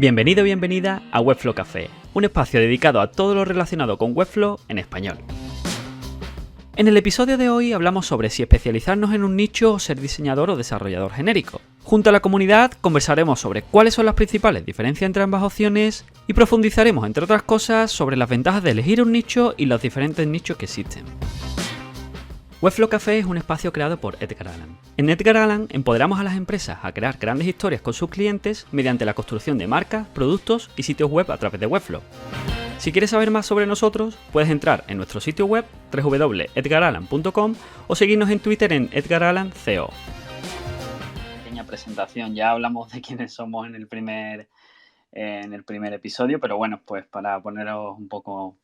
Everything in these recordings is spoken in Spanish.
Bienvenido o bienvenida a Webflow Café, un espacio dedicado a todo lo relacionado con Webflow en español. En el episodio de hoy hablamos sobre si especializarnos en un nicho o ser diseñador o desarrollador genérico. Junto a la comunidad conversaremos sobre cuáles son las principales diferencias entre ambas opciones y profundizaremos, entre otras cosas, sobre las ventajas de elegir un nicho y los diferentes nichos que existen. Webflow Café es un espacio creado por Edgar Allan. En Edgar Allan empoderamos a las empresas a crear grandes historias con sus clientes mediante la construcción de marcas, productos y sitios web a través de Webflow. Si quieres saber más sobre nosotros, puedes entrar en nuestro sitio web www.edgarallan.com o seguirnos en Twitter en edgarallanco. Pequeña presentación, ya hablamos de quiénes somos en el primer episodio, pero bueno, pues para poneros un poco...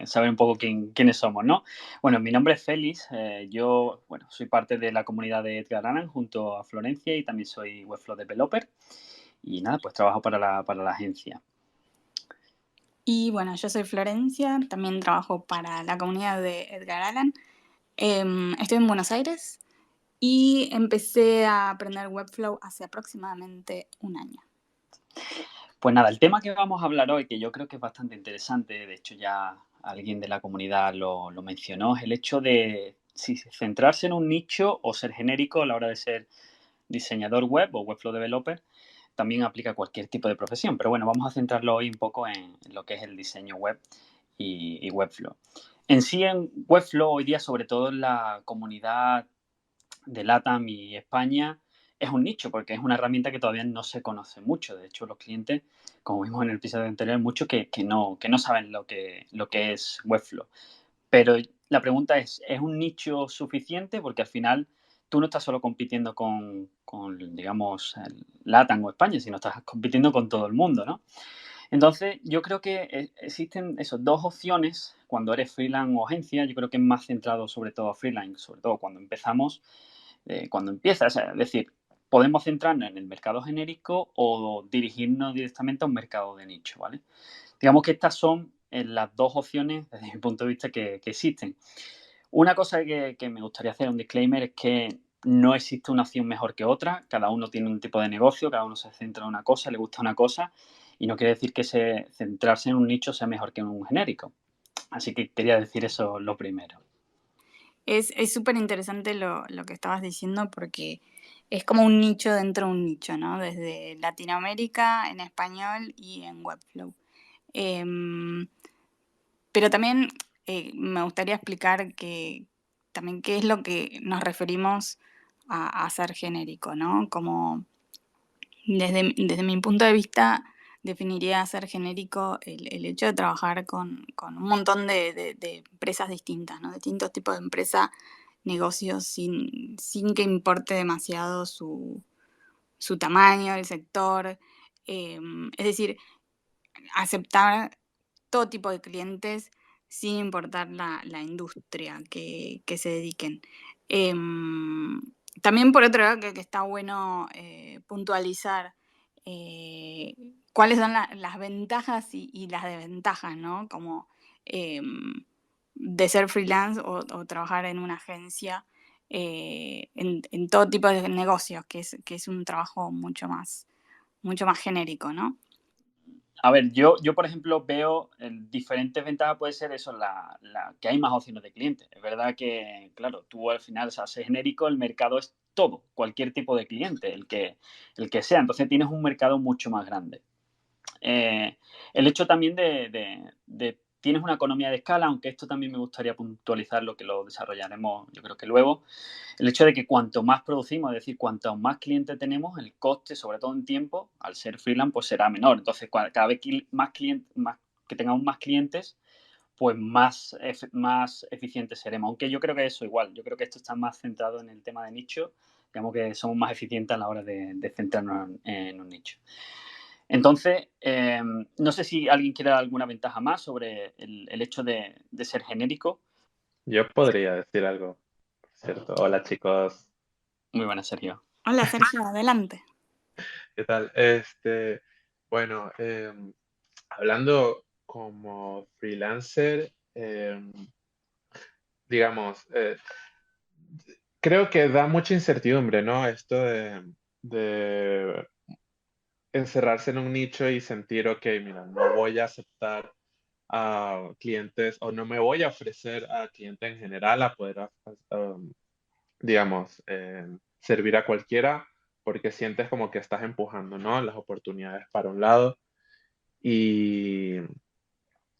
saber un poco quiénes somos, ¿no? Bueno, mi nombre es Félix, yo soy parte de la comunidad de Edgar Allan junto a Florencia y también soy Webflow Developer y nada, pues trabajo para la agencia. Y bueno, yo soy Florencia, también trabajo para la comunidad de Edgar Allan. Estoy en Buenos Aires y empecé a aprender Webflow hace aproximadamente un año. Pues nada, el tema que vamos a hablar hoy, que yo creo que es bastante interesante, de hecho ya alguien de la comunidad lo mencionó, es el hecho de si centrarse en un nicho o ser genérico a la hora de ser diseñador web o Webflow Developer. También aplica a cualquier tipo de profesión, pero bueno, vamos a centrarlo hoy un poco en lo que es el diseño web y Webflow. En sí, en Webflow, hoy día, sobre todo en la comunidad de LATAM y España, es un nicho porque es una herramienta que todavía no se conoce mucho. De hecho, los clientes, como vimos en el episodio anterior, muchos que no saben lo que es Webflow. Pero la pregunta es un nicho suficiente? Porque al final tú no estás solo compitiendo con digamos, LATAM o España, sino estás compitiendo con todo el mundo, ¿no? Entonces, yo creo que existen esas dos opciones cuando eres freelance o agencia. Yo creo que es más centrado sobre todo a freelance, sobre todo cuando empezamos, cuando empiezas. Es decir, podemos centrarnos en el mercado genérico o dirigirnos directamente a un mercado de nicho, ¿vale? Digamos que estas son las dos opciones, desde mi punto de vista, que existen. Una cosa que me gustaría hacer, un disclaimer, es que no existe una opción mejor que otra. Cada uno tiene un tipo de negocio, cada uno se centra en una cosa, le gusta una cosa, y no quiere decir que centrarse en un nicho sea mejor que en un genérico. Así que quería decir eso lo primero. Es súper interesante lo que estabas diciendo porque es como un nicho dentro de un nicho, ¿no? Desde Latinoamérica, en español y en Webflow. Pero también me gustaría explicar también qué es lo que nos referimos a ser genérico, ¿no? Como desde mi punto de vista definiría ser genérico el hecho de trabajar con un montón de empresas distintas, ¿no? Distintos tipos de empresas, negocios, sin que importe demasiado su tamaño, el sector. Es decir, aceptar todo tipo de clientes sin importar la industria que se dediquen. Em, También por otro lado, que está bueno puntualizar eh, cuáles son las ventajas y las desventajas, ¿no? Como de ser freelance o trabajar en una agencia en todo tipo de negocios, que es un trabajo mucho más genérico, ¿no? A ver, yo por ejemplo, veo diferentes ventajas. Puede ser eso, que hay más opciones de clientes. Es verdad que, claro, tú al final, o sea, ser genérico, el mercado es todo, cualquier tipo de cliente, el que sea. Entonces tienes un mercado mucho más grande. El hecho también de tienes una economía de escala, aunque esto también me gustaría puntualizar, lo que lo desarrollaremos yo creo que luego. El hecho de que cuanto más producimos, es decir, cuanto más clientes tenemos, el coste, sobre todo en tiempo, al ser freelance, pues será menor. Entonces, cada vez que tengamos más clientes, pues más eficientes seremos. Aunque yo creo que eso igual, yo creo que esto está más centrado en el tema de nicho. Digamos que somos más eficientes a la hora de centrarnos en un nicho. Entonces, no sé si alguien quiere dar alguna ventaja más sobre el hecho de ser genérico. Yo podría decir algo, por cierto. Hola chicos, Muy buena, Sergio. Hola Sergio, adelante. ¿qué tal? Bueno, hablando como freelancer, digamos, creo que da mucha incertidumbre, ¿no? Esto de encerrarse en un nicho y sentir, ok, mira, no voy a aceptar a clientes o no me voy a ofrecer a clientes en general a poder, digamos, servir a cualquiera porque sientes como que estás empujando, ¿no? Las oportunidades para un lado y,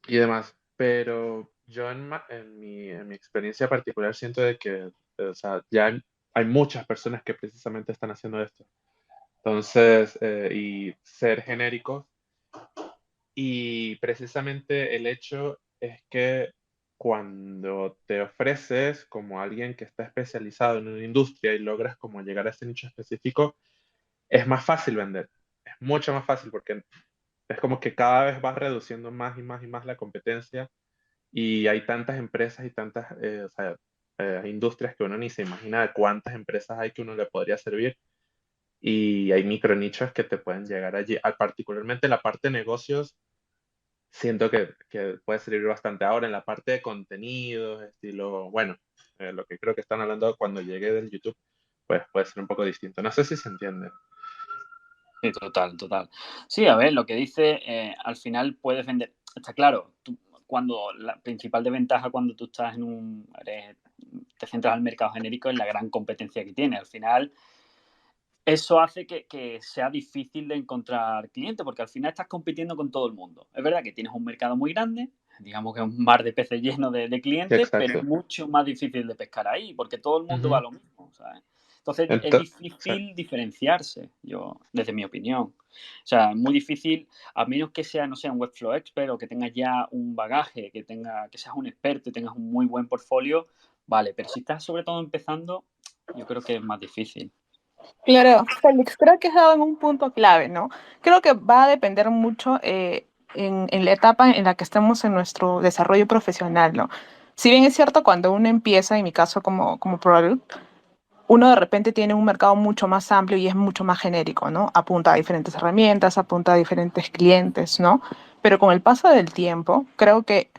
y demás. Pero yo en mi experiencia particular siento de que, o sea, ya hay muchas personas que precisamente están haciendo esto. Entonces, y ser genérico. Y precisamente el hecho es que cuando te ofreces como alguien que está especializado en una industria y logras como llegar a ese nicho específico, es más fácil vender. Es mucho más fácil porque es como que cada vez vas reduciendo más y más y más la competencia y hay tantas empresas y tantas o sea, industrias que uno ni se imagina de cuántas empresas hay que uno le podría servir y hay micronichos que te pueden llegar allí. Particularmente la parte de negocios, siento que puede servir bastante ahora en la parte de contenidos, estilo, bueno, lo que creo que están hablando cuando llegue del YouTube, pues puede ser un poco distinto. No sé si se entiende. Sí, total, total. Sí, a ver, lo que dice, al final puedes vender. Está claro, cuando la principal desventaja cuando tú estás te centras al mercado genérico es la gran competencia que tiene. Al final, eso hace que sea difícil de encontrar clientes, porque al final estás compitiendo con todo el mundo. Es verdad que tienes un mercado muy grande, digamos que es un mar de peces lleno de Sí, clientes, pero es exacto. mucho más difícil de pescar ahí, porque todo el mundo va a Ujú. lo mismo, ¿sabes? Entonces es Sí. difícil diferenciarse, desde mi opinión. O sea, es muy difícil, a menos que sea, no sé, un Webflow expert o que tengas ya un bagaje, que seas un experto y tengas un muy buen portfolio, vale, pero si estás sobre todo empezando, yo creo que es más difícil. Claro, Félix, creo que has dado en un punto clave, ¿no? Creo que va a depender mucho en la etapa en la que estemos en nuestro desarrollo profesional, ¿no? Si bien es cierto, cuando uno empieza, en mi caso como product, uno de repente tiene un mercado mucho más amplio y es mucho más genérico, ¿no? Apunta a diferentes herramientas, apunta a diferentes clientes, ¿no? Pero con el paso del tiempo, creo que,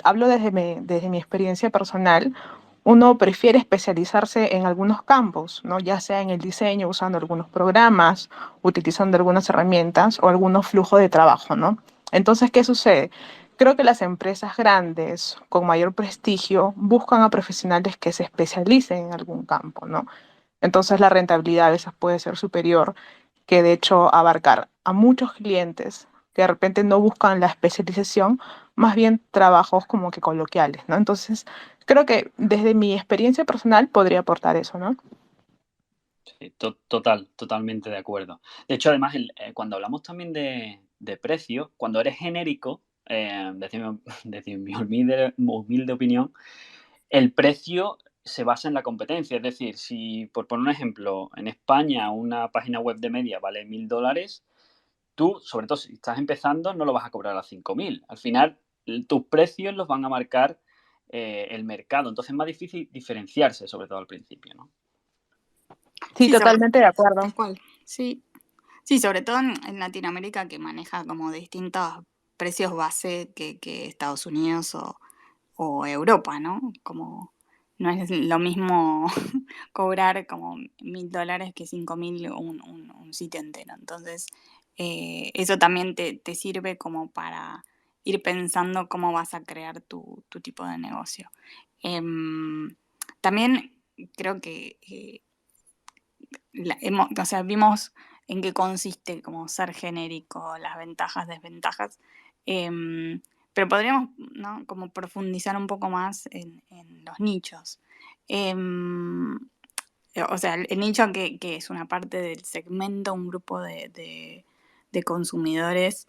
hablo desde mi experiencia personal, uno prefiere especializarse en algunos campos, ¿no? Ya sea en el diseño, usando algunos programas, utilizando algunas herramientas o algunos flujos de trabajo, ¿no? Entonces, ¿qué sucede? Creo que las empresas grandes con mayor prestigio buscan a profesionales que se especialicen en algún campo, ¿no? Entonces la rentabilidad a veces puede ser superior que de hecho abarcar a muchos clientes que de repente no buscan la especialización, más bien trabajos como que coloquiales, ¿no? Entonces creo que desde mi experiencia personal podría aportar eso, ¿no? Sí, totalmente de acuerdo. De hecho, además, cuando hablamos también de precio, cuando eres genérico, desde mi humilde opinión, el precio se basa en la competencia. Es decir, si, por poner un ejemplo, en España una página web de media vale $1.000, tú, sobre todo si estás empezando, no lo vas a cobrar a 5.000. Al final, tus precios los van a marcar el mercado. Entonces es más difícil diferenciarse, sobre todo al principio, ¿no? Sí, Sí, totalmente de acuerdo. tal cual. Sí, sí, sobre todo en Latinoamérica que maneja como distintos precios base que Estados Unidos o Europa, ¿no? Como no es lo mismo cobrar como $1.000 que 5.000 un sitio entero. Entonces, eso también te sirve como para ir pensando cómo vas a crear tu tipo de negocio. También creo que o sea, vimos en qué consiste como ser genérico, las ventajas, desventajas, em, pero podríamos, ¿no? Como profundizar un poco más en los nichos. Em, o sea, el nicho que es una parte del segmento, un grupo de consumidores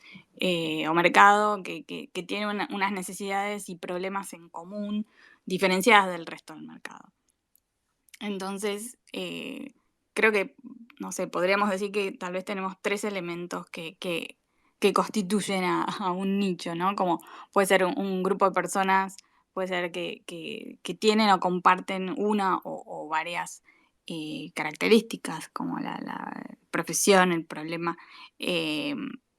o mercado que tiene unas necesidades y problemas en común diferenciadas del resto del mercado. Entonces, creo que, no sé, podríamos decir que tal vez tenemos tres elementos que constituyen a un nicho, ¿no? Como puede ser un grupo de personas, puede ser que tienen o comparten una o varias características, como la profesión, el problema, eh,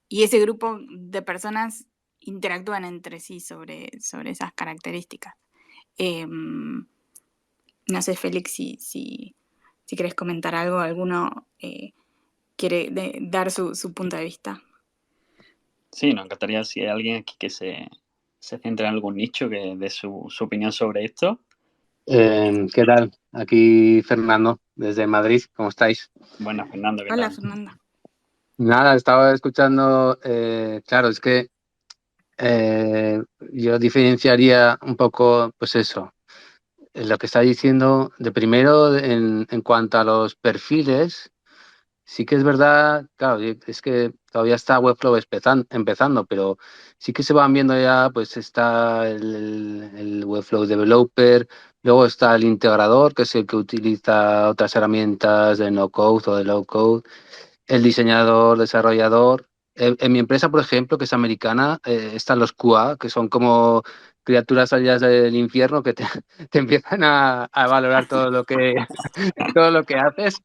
y ese grupo de personas interactúan entre sí sobre esas características. Em, no sé, Félix, si querés comentar algo, alguno quiere dar su punto de vista. Sí, nos encantaría si hay alguien aquí que se centre en algún nicho, que dé su opinión sobre esto. ¿Qué tal? Aquí Fernando, desde Madrid. ¿Cómo estáis? Buenas, Fernando, ¿qué Hola, tal? Fernanda. Nada, estaba escuchando, claro, es que yo diferenciaría un poco, pues eso, lo que está diciendo de primero en cuanto a los perfiles. Sí que es verdad, claro, es que todavía está Webflow empezando, pero sí que se van viendo ya, pues está el Webflow Developer, luego está el integrador, que es el que utiliza otras herramientas de no code o de low code, el diseñador, desarrollador. En mi empresa, por ejemplo, que es americana, están los QA, que son como criaturas salidas del infierno que te, te empiezan a valorar todo lo que haces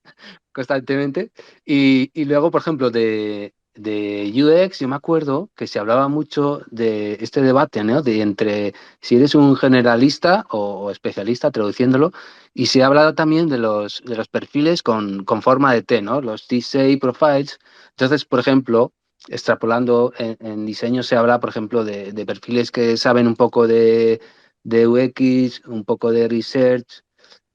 constantemente. Y luego, por ejemplo, de UX, yo me acuerdo que se hablaba mucho de este debate, ¿no? De entre si eres un generalista o especialista, traduciéndolo, y se ha hablado también de los perfiles con forma de T, ¿no? Los T-Shape profiles. Entonces, por ejemplo, extrapolando en diseño se habla, por ejemplo, de perfiles que saben un poco de UX, un poco de research,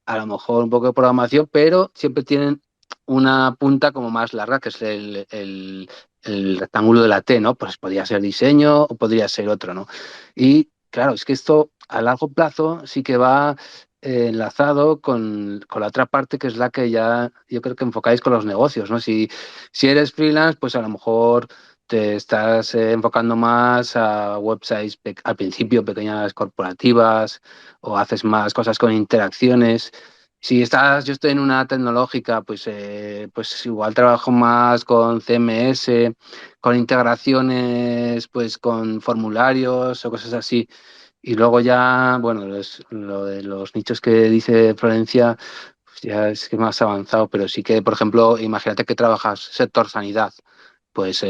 a lo mejor un poco de programación, pero siempre tienen una punta como más larga, que es el rectángulo de la T, ¿no? Pues podría ser diseño o podría ser otro, ¿no? Y claro, es que esto a largo plazo sí que va enlazado con la otra parte, que es la que ya yo creo que enfocáis con los negocios, ¿no? Si eres freelance, pues a lo mejor te estás enfocando más a websites al principio, pequeñas corporativas, o haces más cosas con interacciones. Si estás, yo estoy en una tecnológica, pues igual trabajo más con CMS, con integraciones, pues con formularios o cosas así. Y luego ya, bueno, lo de los nichos que dice Florencia, pues ya es que más avanzado, pero sí que, por ejemplo, imagínate que trabajas sector sanidad, pues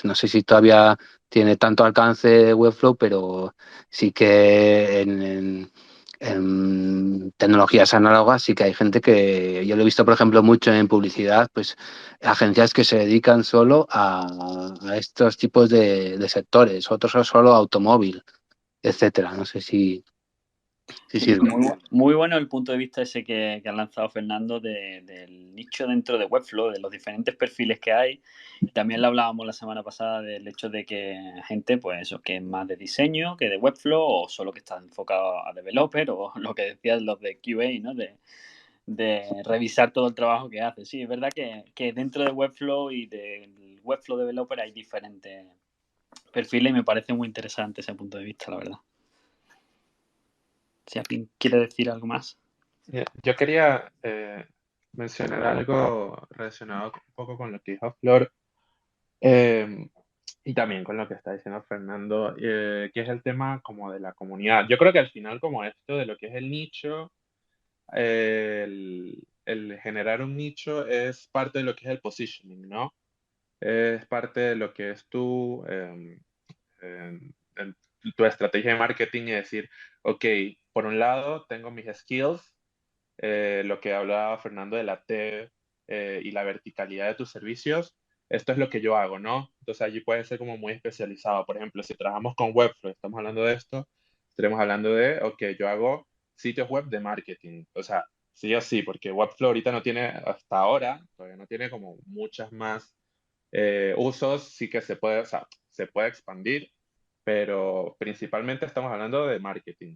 no sé si todavía tiene tanto alcance Webflow, pero sí que en tecnologías análogas sí que hay gente que, yo lo he visto por ejemplo mucho en publicidad, pues agencias que se dedican solo a estos tipos de sectores, otros son solo automóvil, etcétera. No sé si Sí, sirve. muy bueno el punto de vista ese que ha lanzado Fernando del nicho dentro de Webflow, de los diferentes perfiles que hay. También lo hablábamos la semana pasada del hecho de que gente, pues eso, que es más de diseño que de Webflow, o solo que está enfocado a developer, o lo que decías los de QA, ¿no? De revisar todo el trabajo que hace. Sí, es verdad que dentro de Webflow y del Webflow Developer hay diferentes perfiles y me parece muy interesante ese punto de vista, la verdad. Si alguien quiere decir algo más. Yo quería mencionar algo relacionado un poco con lo que dijo Flor, y también con lo que está diciendo Fernando, que es el tema como de la comunidad. Yo creo que al final como esto de lo que es el nicho, el generar un nicho es parte de lo que es el positioning, ¿no? Es parte de lo que es tu estrategia de marketing y decir, ok, por un lado tengo mis skills, lo que hablaba Fernando de la T y la verticalidad de tus servicios, esto es lo que yo hago, ¿no? Entonces allí puede ser como muy especializado. Por ejemplo, si trabajamos con Webflow, estamos hablando de esto, estaremos hablando de, ok, yo hago sitios web de marketing. O sea, sí o sí, porque Webflow ahorita no tiene, hasta ahora, todavía no tiene como muchas más usos, sí que se puede, o sea, se puede expandir, pero principalmente estamos hablando de marketing.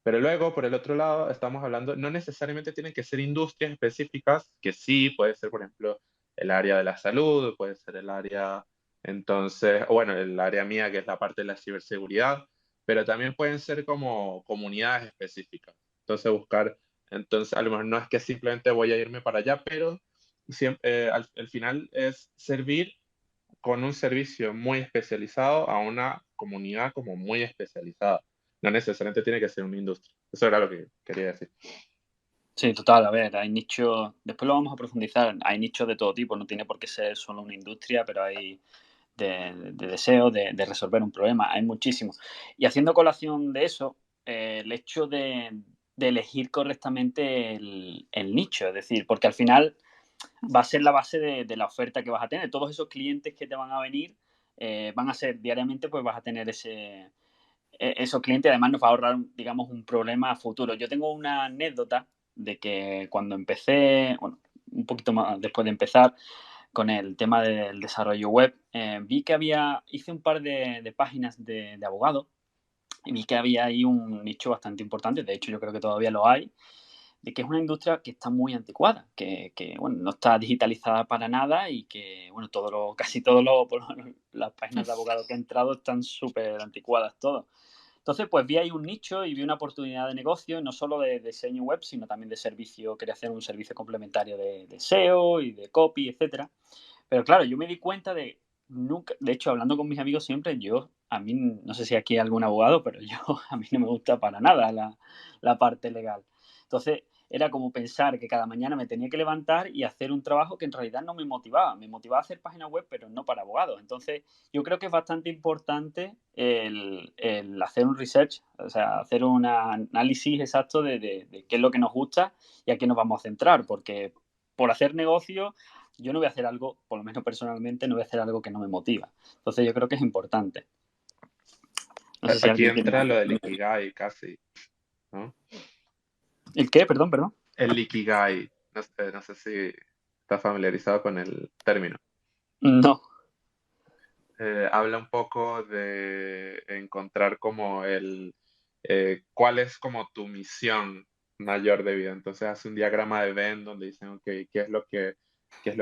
Pero luego, por el otro lado, estamos hablando, no necesariamente tienen que ser industrias específicas, que sí, puede ser, por ejemplo, el área de la salud, puede ser el área, entonces, o bueno, el área mía, que es la parte de la ciberseguridad, pero también pueden ser como comunidades específicas. Entonces, buscar, entonces, a lo mejor no es que simplemente voy a irme para allá, pero siempre, al final es servir con un servicio muy especializado a una comunidad como muy especializada. No necesariamente tiene que ser una industria. Eso era lo que quería decir. Sí, total, a ver, hay nichos, después lo vamos a profundizar, hay nichos de todo tipo, no tiene por qué ser solo una industria, pero hay de deseo de resolver un problema, hay muchísimos. Y haciendo colación de eso, el hecho de elegir correctamente el nicho, es decir, porque al final va a ser la base de la oferta que vas a tener. Todos esos clientes que te van a venir van a ser diariamente, pues vas a tener esos clientes. Además nos va a ahorrar, digamos, un problema a futuro. Yo tengo una anécdota de que cuando empecé, bueno, un poquito más después de empezar con el tema del desarrollo web, vi que hice un par de páginas de abogado y vi que había ahí un nicho bastante importante, de hecho yo creo que todavía lo hay, de que es una industria que está muy anticuada, que bueno, no está digitalizada para nada y que bueno, casi todas las páginas de abogado que he entrado están súper anticuadas todas. Entonces, pues vi ahí un nicho y vi una oportunidad de negocio, no solo de diseño web, sino también de servicio. Quería hacer un servicio complementario de SEO y de copy, etcétera. Pero claro, yo me di cuenta nunca, de hecho, hablando con mis amigos siempre, a mí, no sé si aquí hay algún abogado, pero a mí no me gusta para nada la parte legal. Entonces, era como pensar que cada mañana me tenía que levantar y hacer un trabajo que en realidad no me motivaba. Me motivaba a hacer páginas web, pero no para abogados. Entonces, yo creo que es bastante importante el hacer un research, o sea, hacer un análisis exacto de qué es lo que nos gusta y a qué nos vamos a centrar, porque por hacer negocio yo no voy a hacer algo, por lo menos personalmente, no voy a hacer algo que no me motiva. Entonces yo creo que es importante. No sé si Aquí alguien entra tiene... lo del Ikigai casi, ¿no? ¿El qué? Perdón. El Ikigai, no sé si está familiarizado con el término. No. Habla un poco de encontrar como cuál es como tu misión mayor de vida. Entonces hace un diagrama de Venn donde dicen, ok, qué es lo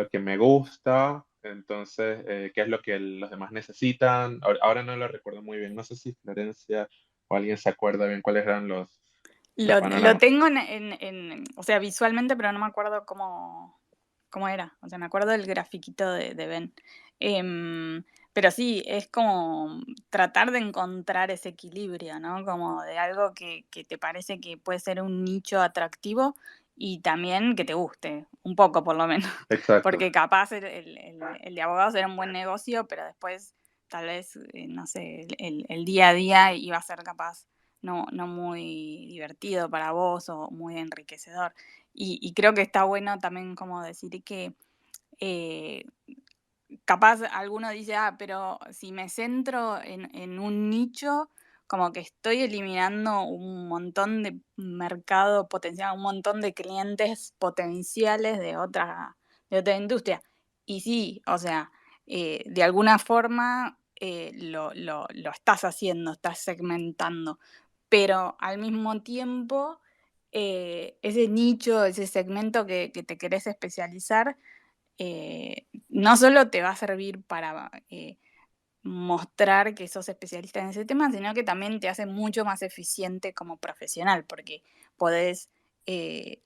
que me gusta? Entonces, ¿qué es lo que los demás necesitan? Ahora no lo recuerdo muy bien. No sé si Florencia o alguien se acuerda bien cuáles eran los Lo panoramas. tengo o sea, visualmente, pero no me acuerdo cómo era. O sea, me acuerdo del grafiquito de Ben. Pero sí, es como tratar de encontrar ese equilibrio, ¿no? Como de algo que te parece que puede ser un nicho atractivo y también que te guste, un poco por lo menos. Exacto. Porque capaz el de abogados era un buen negocio, pero después tal vez, no sé, el día a día iba a ser capaz no muy divertido para vos o muy enriquecedor. Y creo que está bueno también como decir que capaz alguno dice, pero si me centro en un nicho, como que estoy eliminando un montón de mercado potencial, un montón de clientes potenciales de otra industria. Y sí, o sea, de alguna forma lo estás haciendo, estás segmentando, pero al mismo tiempo ese nicho, ese segmento que te querés especializar, no solo te va a servir para mostrar que sos especialista en ese tema, sino que también te hace mucho más eficiente como profesional, porque podés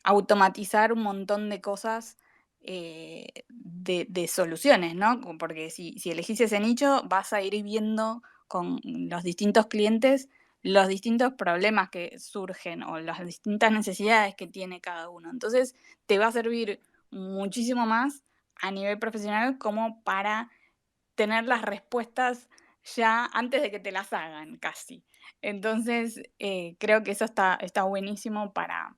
automatizar un montón de cosas de soluciones, ¿no? Porque si elegís ese nicho, vas a ir viendo con los distintos clientes los distintos problemas que surgen o las distintas necesidades que tiene cada uno. Entonces, te va a servir muchísimo más a nivel profesional como para tener las respuestas ya antes de que te las hagan, casi. Entonces, creo que eso está buenísimo para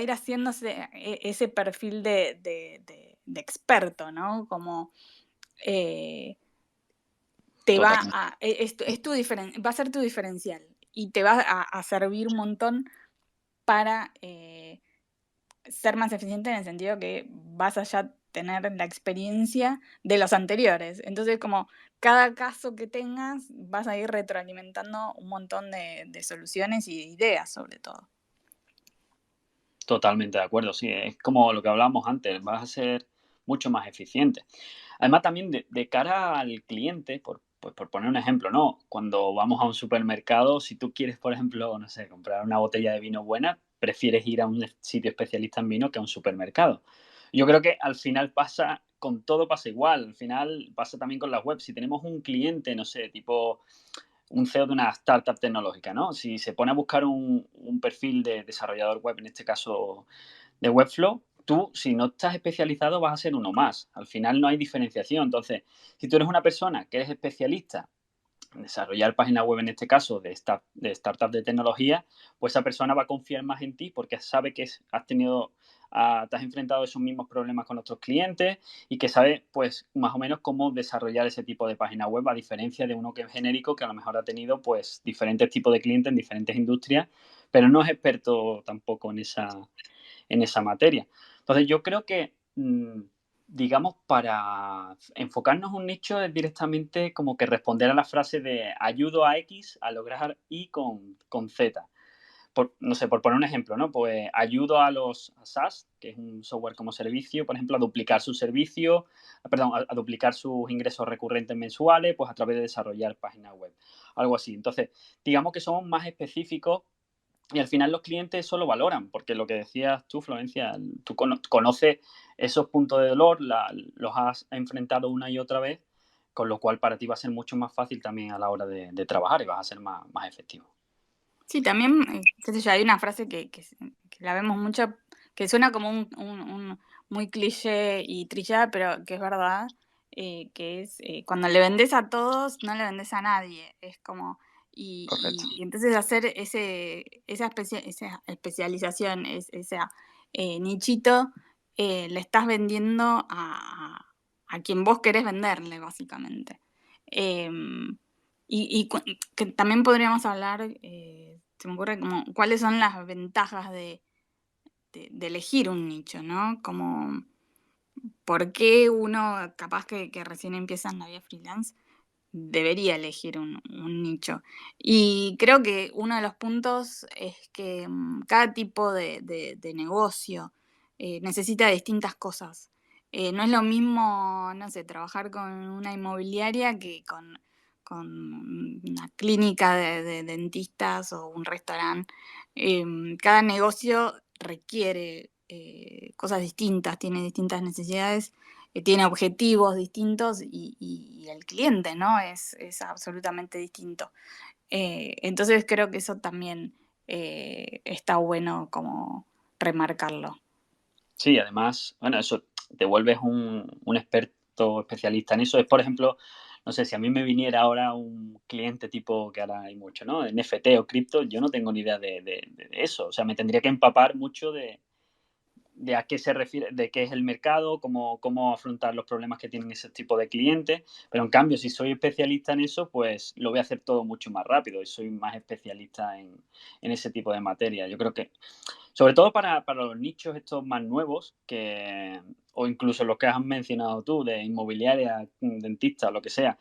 ir haciéndose ese perfil de experto, ¿no? Como te va Totalmente. va a ser tu diferencial y te va a servir un montón para ser más eficiente en el sentido que vas a ya tener la experiencia de los anteriores. Entonces, como cada caso que tengas, vas a ir retroalimentando un montón de soluciones y de ideas, sobre todo. Totalmente de acuerdo, sí. Es como lo que hablábamos antes, vas a ser mucho más eficiente. Además, también de cara al cliente, pues por poner un ejemplo, ¿no? Cuando vamos a un supermercado, si tú quieres, por ejemplo, no sé, comprar una botella de vino buena, prefieres ir a un sitio especialista en vino que a un supermercado. Yo creo que al final con todo pasa igual. Al final pasa también con las webs. Si tenemos un cliente, no sé, tipo un CEO de una startup tecnológica, ¿no? Si se pone a buscar un perfil de desarrollador web, en este caso de Webflow, tú, si no estás especializado, vas a ser uno más. Al final no hay diferenciación. Entonces, si tú eres una persona que eres especialista en desarrollar páginas web, en este caso de startup de tecnología, pues esa persona va a confiar más en ti porque sabe que has te has enfrentado a esos mismos problemas con otros clientes y que sabes, pues, más o menos cómo desarrollar ese tipo de página web, a diferencia de uno que es genérico, que a lo mejor ha tenido, pues, diferentes tipos de clientes en diferentes industrias, pero no es experto tampoco en esa materia. Entonces, yo creo que, digamos, para enfocarnos un nicho es directamente como que responder a la frase de ayudo a X a lograr Y con Z. No sé, por poner un ejemplo, ¿no? Pues ayudo a los SaaS, que es un software como servicio, por ejemplo, a duplicar sus servicios, perdón, a duplicar sus ingresos recurrentes mensuales, pues a través de desarrollar páginas web, algo así. Entonces, digamos que somos más específicos y al final los clientes eso lo valoran, porque lo que decías tú, Florencia, tú conoces esos puntos de dolor, los has enfrentado una y otra vez, con lo cual para ti va a ser mucho más fácil también a la hora de trabajar y vas a ser más efectivo. Sí, también, qué sé yo, hay una frase que la vemos mucho, que suena como un muy cliché y trillada, pero que es verdad, que es cuando le vendes a todos, no le vendes a nadie. Es como, Correcto. y entonces hacer esa especialización, ese nichito, le estás vendiendo a quien vos querés venderle, básicamente. Em, que también podríamos hablar, se me ocurre como cuáles son las ventajas de elegir un nicho, ¿no? Como por qué uno capaz que recién empieza en la vida freelance debería elegir un nicho. Y creo que uno de los puntos es que cada tipo de negocio necesita distintas cosas. No es lo mismo, no sé, trabajar con una inmobiliaria que con una clínica de dentistas o un restaurante. Cada negocio requiere cosas distintas, tiene distintas necesidades, tiene objetivos distintos y el cliente, ¿no? Es absolutamente distinto. Entonces creo que eso también está bueno como remarcarlo. Sí, además, bueno, eso te vuelves un experto especialista en eso. Es, por ejemplo, no sé, si a mí me viniera ahora un cliente tipo que ahora hay mucho, ¿no? NFT o cripto, yo no tengo ni idea de eso. O sea, me tendría que empapar mucho de a qué se refiere, de qué es el mercado, cómo afrontar los problemas que tienen ese tipo de clientes. Pero en cambio, si soy especialista en eso, pues lo voy a hacer todo mucho más rápido y soy más especialista en ese tipo de materia. Yo creo que, sobre todo para los nichos estos más nuevos, o incluso los que has mencionado tú, de inmobiliaria, dentista, lo que sea,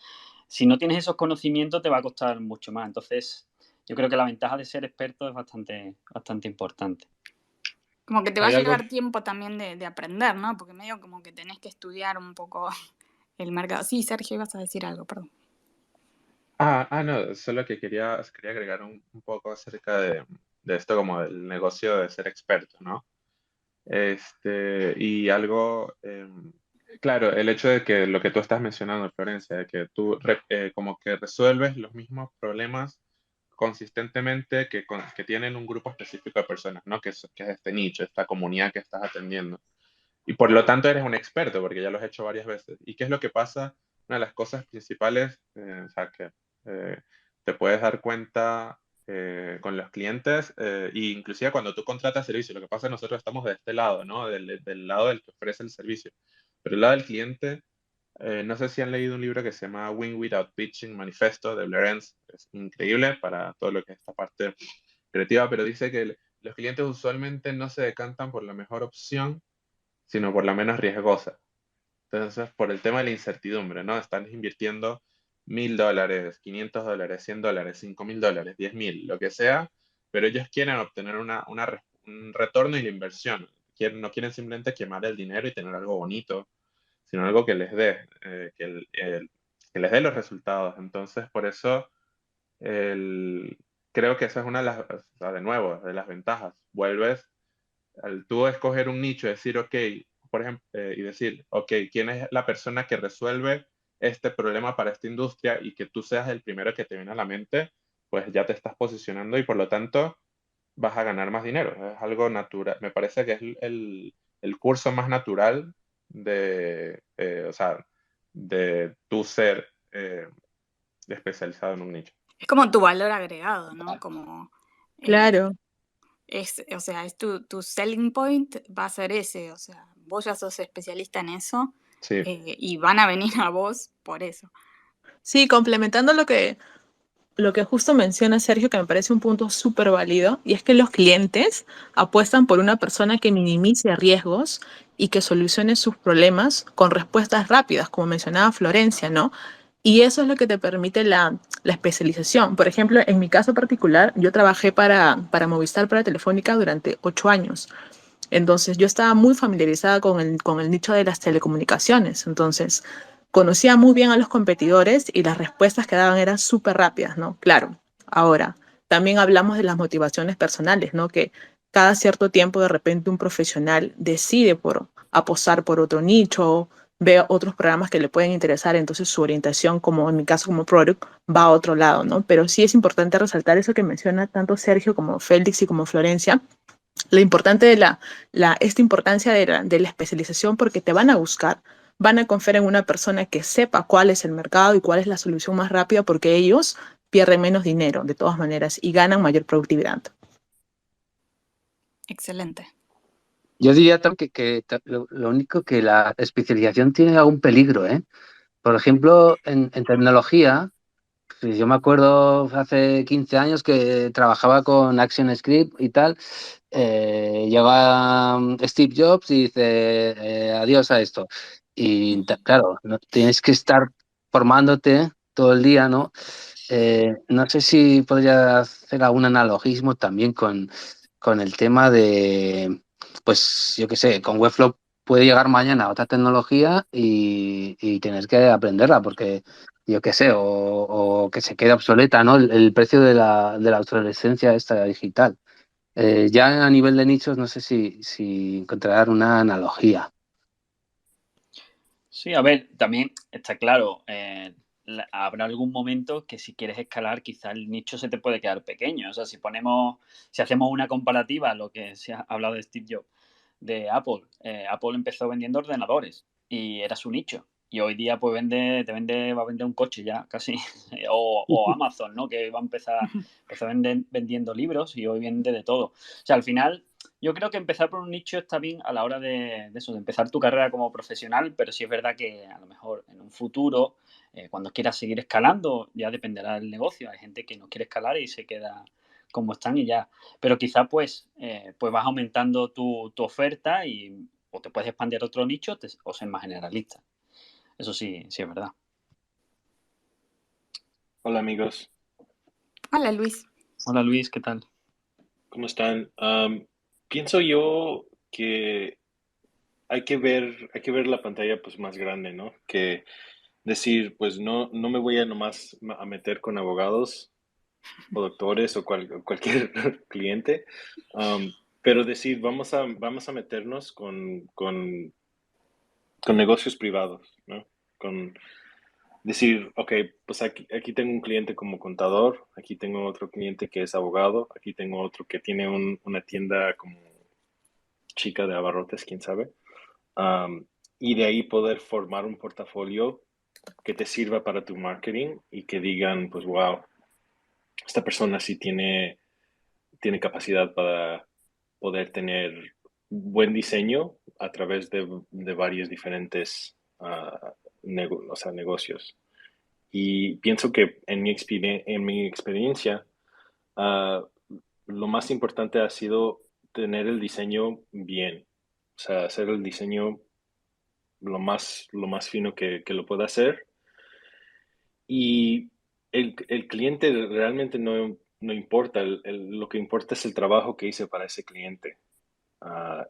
si no tienes esos conocimientos te va a costar mucho más. Entonces, yo creo que la ventaja de ser experto es bastante importante. Como que te va a Hay algo, llevar tiempo también de aprender, ¿no? Porque medio como que tenés que estudiar un poco el mercado. Sí, Sergio, ibas a decir algo, perdón. no, solo que quería agregar un poco acerca de esto como del negocio de ser experto, ¿no? Y algo, claro, el hecho de que lo que tú estás mencionando, Florencia, de que tú como que resuelves los mismos problemas consistentemente que tienen un grupo específico de personas, ¿no? Que es este nicho, esta comunidad que estás atendiendo. Y por lo tanto eres un experto, porque ya lo has hecho varias veces. ¿Y qué es lo que pasa? Una de las cosas principales, o sea, que te puedes dar cuenta con los clientes, e inclusive cuando tú contratas servicio, lo que pasa es que nosotros estamos de este lado, ¿no? Del lado del que ofrece el servicio. Pero el lado del cliente, no sé si han leído un libro que se llama Win Without Pitching Manifesto de Blair Enns. Es increíble para todo lo que es esta parte creativa, pero dice que los clientes usualmente no se decantan por la mejor opción, sino por la menos riesgosa. Entonces, por el tema de la incertidumbre, ¿no? Están invirtiendo $1,000, $500, $100, $5,000, $10,000, lo que sea, pero ellos quieren obtener un retorno y la inversión. No quieren simplemente quemar el dinero y tener algo bonito, sino algo que les dé, que les dé los resultados. Entonces, por eso, creo que esa es una de las, o sea, de nuevo, de las ventajas. Vuelves al tú escoger un nicho, decir, ok, por ejemplo, y decir, ok, ¿quién es la persona que resuelve este problema para esta industria? Y que tú seas el primero que te viene a la mente, pues ya te estás posicionando y por lo tanto vas a ganar más dinero. Es algo natural. Me parece que es el curso más natural o sea, de tú ser especializado en un nicho. Es como tu valor agregado, ¿no? Como Claro. o sea, es tu selling point va a ser ese, o sea, vos ya sos especialista en eso Sí, y van a venir a vos por eso. Sí, complementando lo que justo menciona Sergio, que me parece un punto súper válido, y es que los clientes apuestan por una persona que minimice riesgos y que solucione sus problemas con respuestas rápidas, como mencionaba Florencia, ¿no? Y eso es lo que te permite la especialización. Por ejemplo, en mi caso particular, yo trabajé para Movistar, para Telefónica durante 8 años. Entonces yo estaba muy familiarizada con el nicho de las telecomunicaciones. Entonces conocía muy bien a los competidores y las respuestas que daban eran súper rápidas, ¿no? Claro. Ahora, también hablamos de las motivaciones personales, ¿no? Que cada cierto tiempo de repente un profesional decide por apostar por otro nicho, ve otros programas que le pueden interesar, entonces su orientación, como en mi caso como product, va a otro lado, ¿no? Pero sí es importante resaltar eso que menciona tanto Sergio como Félix y como Florencia, la importante de esta importancia de la especialización, porque te van a buscar, van a confiar en una persona que sepa cuál es el mercado y cuál es la solución más rápida, porque ellos pierden menos dinero de todas maneras y ganan mayor productividad. Excelente. Yo diría también lo único que la especialización tiene algún peligro, ¿eh? Por ejemplo, en tecnología, pues yo me acuerdo hace 15 años que trabajaba con ActionScript y tal. Llega Steve Jobs y dice adiós a esto. Y claro, no, tienes que estar formándote todo el día, ¿no? No sé si podría hacer algún analogismo también con el tema de, pues yo qué sé, con Webflow puede llegar mañana otra tecnología y tener que aprenderla porque yo qué sé, o que se quede obsoleta, ¿no? El precio de la obsolescencia esta digital. Ya a nivel de nichos, no sé si encontrar una analogía. Sí, a ver, también está claro, habrá algún momento que si quieres escalar, quizá el nicho se te puede quedar pequeño. O sea, si hacemos una comparativa a lo que se ha hablado de Steve Jobs, de Apple, Apple empezó vendiendo ordenadores y era su nicho. Y hoy día pues va a vender un coche ya casi. O Amazon, ¿no? Que empezó vendiendo libros y hoy vende de todo. O sea, al final yo creo que empezar por un nicho está bien a la hora de eso, de empezar tu carrera como profesional, pero sí es verdad que a lo mejor en un futuro, cuando quieras seguir escalando, ya dependerá del negocio. Hay gente que no quiere escalar y se queda como están y ya. Pero quizá pues vas aumentando tu oferta o te puedes expandir a otro nicho o ser más generalista. Eso sí, sí es verdad. Hola amigos, Hola Luis. Hola Luis, ¿qué tal? ¿cómo están? Pienso yo que hay que ver la pantalla pues más grande, ¿no? Que decir, pues no me voy a nomás a meter con abogados o doctores o cualquier cliente, pero decir, vamos a meternos con negocios privados, ¿no? Con decir, ok, pues aquí tengo un cliente como contador, aquí tengo otro cliente que es abogado, aquí tengo otro que tiene una tienda como chica de abarrotes, quién sabe. Am, y de ahí poder formar un portafolio que te sirva para tu marketing y que digan, pues, wow, esta persona sí tiene capacidad para poder tener buen diseño a través de varios diferentes o sea, negocios. Y pienso que en mi experiencia, ah, lo más importante ha sido tener el diseño bien. O sea, hacer el diseño lo más fino que lo pueda hacer. Y el cliente realmente no importa. Lo que importa es el trabajo que hice para ese cliente. Ah,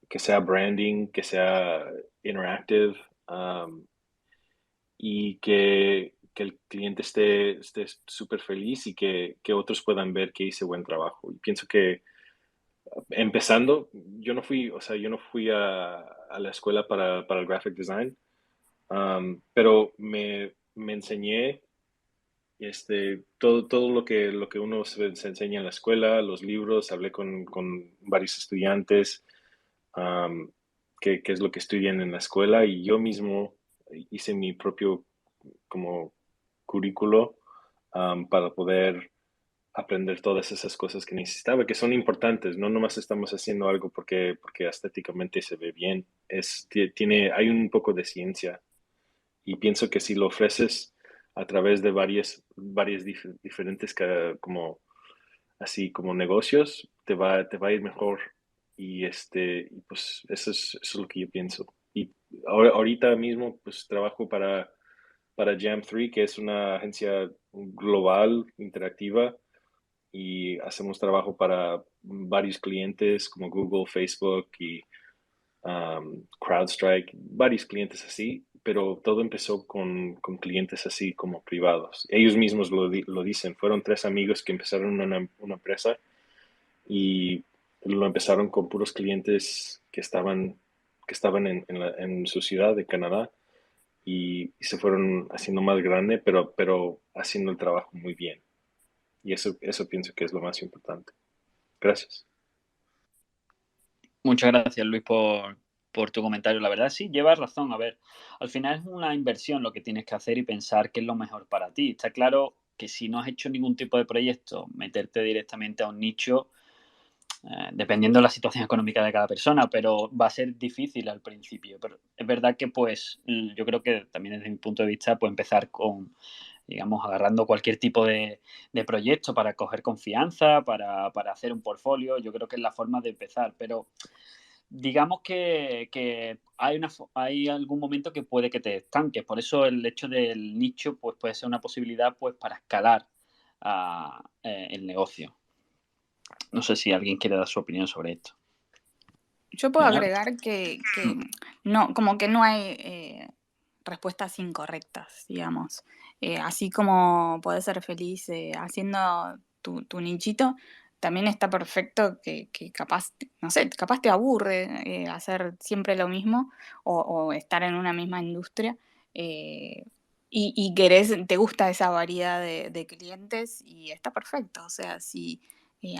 que sea branding, que sea interactive, y que el cliente esté súper feliz y que otros puedan ver que hice buen trabajo. Y pienso que empezando, yo no fui a la escuela para el graphic design, pero me enseñé todo lo que uno se enseña en la escuela, los libros, hablé con varios estudiantes, um, qué es lo que estudian en la escuela y yo mismo hice mi propio como currículo para poder aprender todas esas cosas que necesitaba, que son importantes. No nomás estamos haciendo algo porque estéticamente se ve bien. Hay un poco de ciencia. Y pienso que si lo ofreces a través de diferentes como así como negocios, te va a ir mejor. Y pues eso es lo que yo pienso. Y ahorita mismo pues trabajo para Jam3, que es una agencia global, interactiva, y hacemos trabajo para varios clientes como Google, Facebook y CrowdStrike, varios clientes así, pero todo empezó con clientes así como privados. Ellos mismos lo dicen, fueron 3 amigos que empezaron una empresa y lo empezaron con puros clientes que estaban en su ciudad de Canadá y se fueron haciendo más grande, pero haciendo el trabajo muy bien. Y eso pienso que es lo más importante. Gracias. Muchas gracias, Luis, por tu comentario. La verdad, sí, llevas razón. A ver, al final es una inversión lo que tienes que hacer y pensar qué es lo mejor para ti. Está claro que si no has hecho ningún tipo de proyecto, meterte directamente a un nicho, dependiendo de la situación económica de cada persona, pero va a ser difícil al principio. Pero es verdad que, pues, yo creo que también desde mi punto de vista, pues empezar con, digamos, agarrando cualquier tipo de proyecto para coger confianza, para hacer un portfolio, yo creo que es la forma de empezar, pero digamos que hay algún momento que puede que te estanques, por eso el hecho del nicho pues puede ser una posibilidad pues para escalar el negocio. No sé si alguien quiere dar su opinión sobre esto. Yo puedo Leonardo. agregar que no, como que no hay respuestas incorrectas, digamos. Así como podés ser feliz haciendo tu nichito, también está perfecto que capaz, no sé, capaz te aburre hacer siempre lo mismo o estar en una misma industria. Y te gusta esa variedad de clientes y está perfecto. O sea, si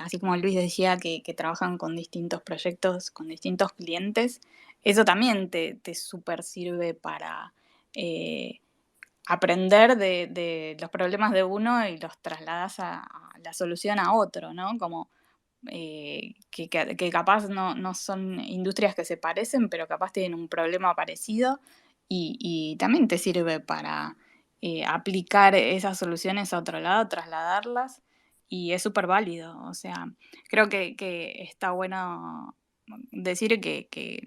así como Luis decía que trabajan con distintos proyectos, con distintos clientes, eso también te súper sirve para aprender de los problemas de uno y los trasladas a la solución a otro, ¿no? Como que capaz no son industrias que se parecen, pero capaz tienen un problema parecido y también te sirve para aplicar esas soluciones a otro lado, trasladarlas y es súper válido. O sea, creo que está bueno decir que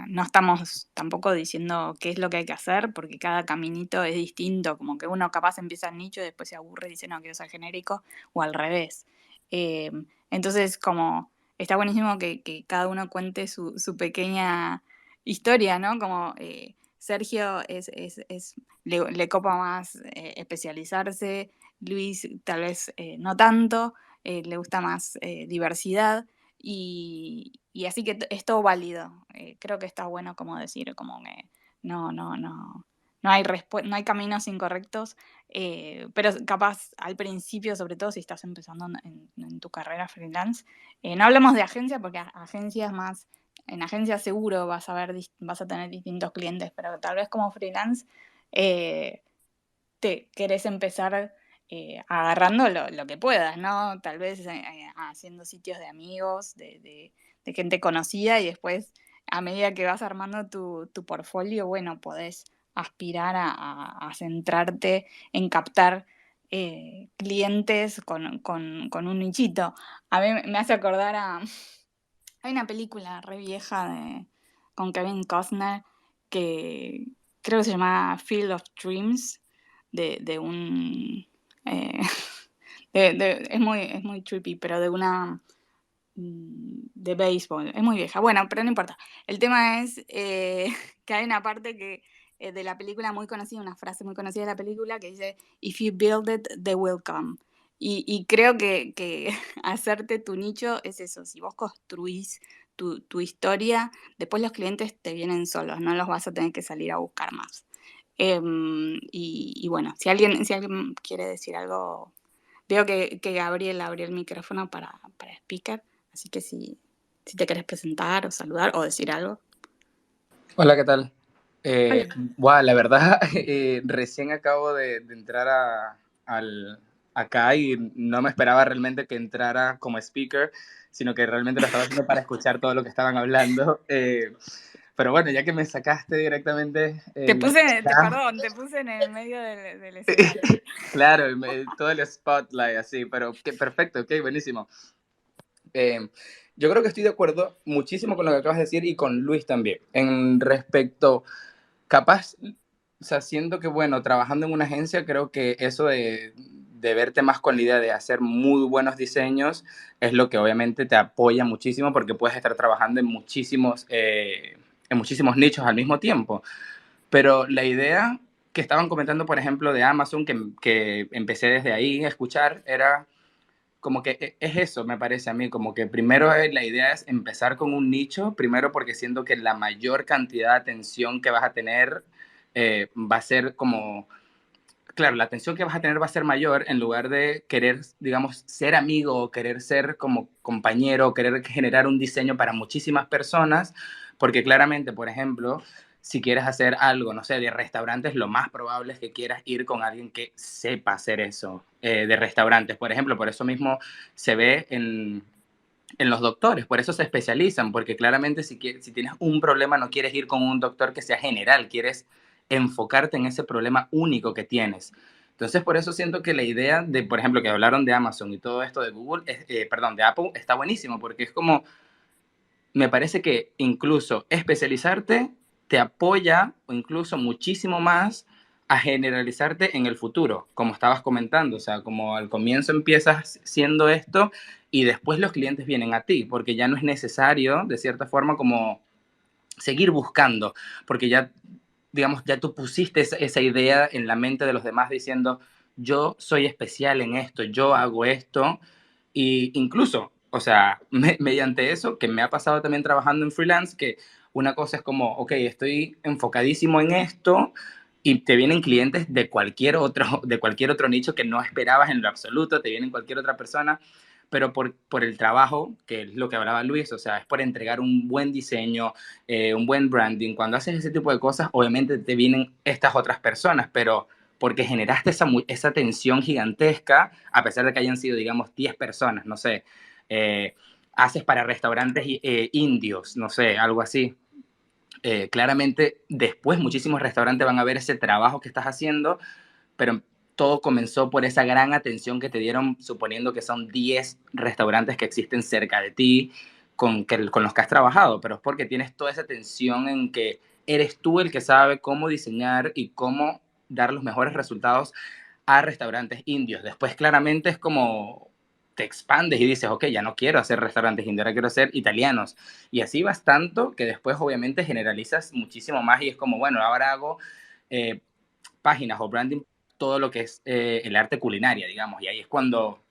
no estamos tampoco diciendo qué es lo que hay que hacer, porque cada caminito es distinto, como que uno capaz empieza el nicho y después se aburre y dice, no, quiero ser genérico, o al revés. Entonces, como está buenísimo que cada uno cuente su pequeña historia, ¿no? Como Sergio le copa más especializarse, Luis tal vez no tanto, le gusta más diversidad y así que es todo válido. Creo que está bueno como decir, como que no hay no hay caminos incorrectos, pero capaz al principio, sobre todo si estás empezando en tu carrera freelance, no hablamos de agencia porque agencias más, en agencia seguro vas a tener distintos clientes, pero tal vez como freelance te querés empezar agarrando lo que puedas, ¿no? Tal vez haciendo sitios de amigos, de gente conocida y después a medida que vas armando tu portfolio, bueno, podés aspirar a centrarte en captar clientes con un nichito. A mí me hace acordar hay una película re vieja con Kevin Costner que creo que se llama Field of Dreams, de un... eh, es muy trippy, pero de una... de béisbol, es muy vieja. Bueno, pero no importa. El tema es que hay una parte de la película muy conocida, una frase muy conocida de la película que dice, If you build it, they will come. Y creo que hacerte tu nicho es eso, si vos construís tu historia, después los clientes te vienen solos, no los vas a tener que salir a buscar más. Y bueno, si alguien quiere decir algo, veo que Gabriel abrió el micrófono para speaker, así que si te querés presentar o saludar o decir algo. Hola, ¿qué tal? Hola. La verdad, recién acabo de entrar al acá y no me esperaba realmente que entrara como speaker, sino que realmente lo estaba haciendo para escuchar todo lo que estaban hablando. Pero bueno, ya que me sacaste directamente... Perdón, te puse en el medio del escenario. Claro, todo el spotlight así, pero perfecto, ok, buenísimo. Yo creo que estoy de acuerdo muchísimo con lo que acabas de decir y con Luis también. En respecto, capaz, o sea, siento que, bueno, trabajando en una agencia, creo que eso de verte más con la idea de hacer muy buenos diseños es lo que obviamente te apoya muchísimo porque puedes estar trabajando en muchísimos nichos al mismo tiempo. Pero la idea que estaban comentando, por ejemplo, de Amazon, que empecé desde ahí a escuchar, era como que es eso, me parece a mí, como que primero la idea es empezar con un nicho, primero porque siento que la mayor cantidad de atención que vas a tener va a ser como, claro, la atención que vas a tener va a ser mayor en lugar de querer, digamos, ser amigo o querer ser como compañero, querer generar un diseño para muchísimas personas, porque claramente, por ejemplo, si quieres hacer algo, no sé, de restaurantes, lo más probable es que quieras ir con alguien que sepa hacer eso, de restaurantes, por ejemplo, por eso mismo se ve en los doctores, por eso se especializan, porque claramente si tienes un problema no quieres ir con un doctor que sea general, quieres enfocarte en ese problema único que tienes. Entonces, por eso siento que la idea de, por ejemplo, que hablaron de Amazon y todo esto de Google, perdón, de Apple, está buenísimo, porque es como, me parece que incluso especializarte te apoya o incluso muchísimo más a generalizarte en el futuro, como estabas comentando, o sea, como al comienzo empiezas siendo esto y después los clientes vienen a ti, porque ya no es necesario, de cierta forma, como seguir buscando, porque ya, digamos, ya tú pusiste esa idea en la mente de los demás diciendo, yo soy especial en esto, yo hago esto, y incluso, o sea, mediante eso, que me ha pasado también trabajando en freelance, que una cosa es como, ok, estoy enfocadísimo en esto y te vienen clientes de cualquier otro nicho que no esperabas en lo absoluto, te vienen cualquier otra persona, pero por el trabajo, que es lo que hablaba Luis, o sea, es por entregar un buen diseño, un buen branding. Cuando haces ese tipo de cosas, obviamente te vienen estas otras personas, pero porque generaste esa tensión gigantesca, a pesar de que hayan sido, digamos, 10 personas, no sé, eh, haces para restaurantes indios, no sé, algo así. Claramente, después muchísimos restaurantes van a ver ese trabajo que estás haciendo, pero todo comenzó por esa gran atención que te dieron, suponiendo que son 10 restaurantes que existen cerca de ti, con los que has trabajado, pero es porque tienes toda esa atención en que eres tú el que sabe cómo diseñar y cómo dar los mejores resultados a restaurantes indios. Después claramente es como te expandes y dices, ok, ya no quiero hacer restaurantes indios, ahora quiero hacer italianos. Y así vas tanto que después obviamente generalizas muchísimo más y es como, bueno, ahora hago páginas o branding, todo lo que es el arte culinaria, digamos. Y ahí es cuando,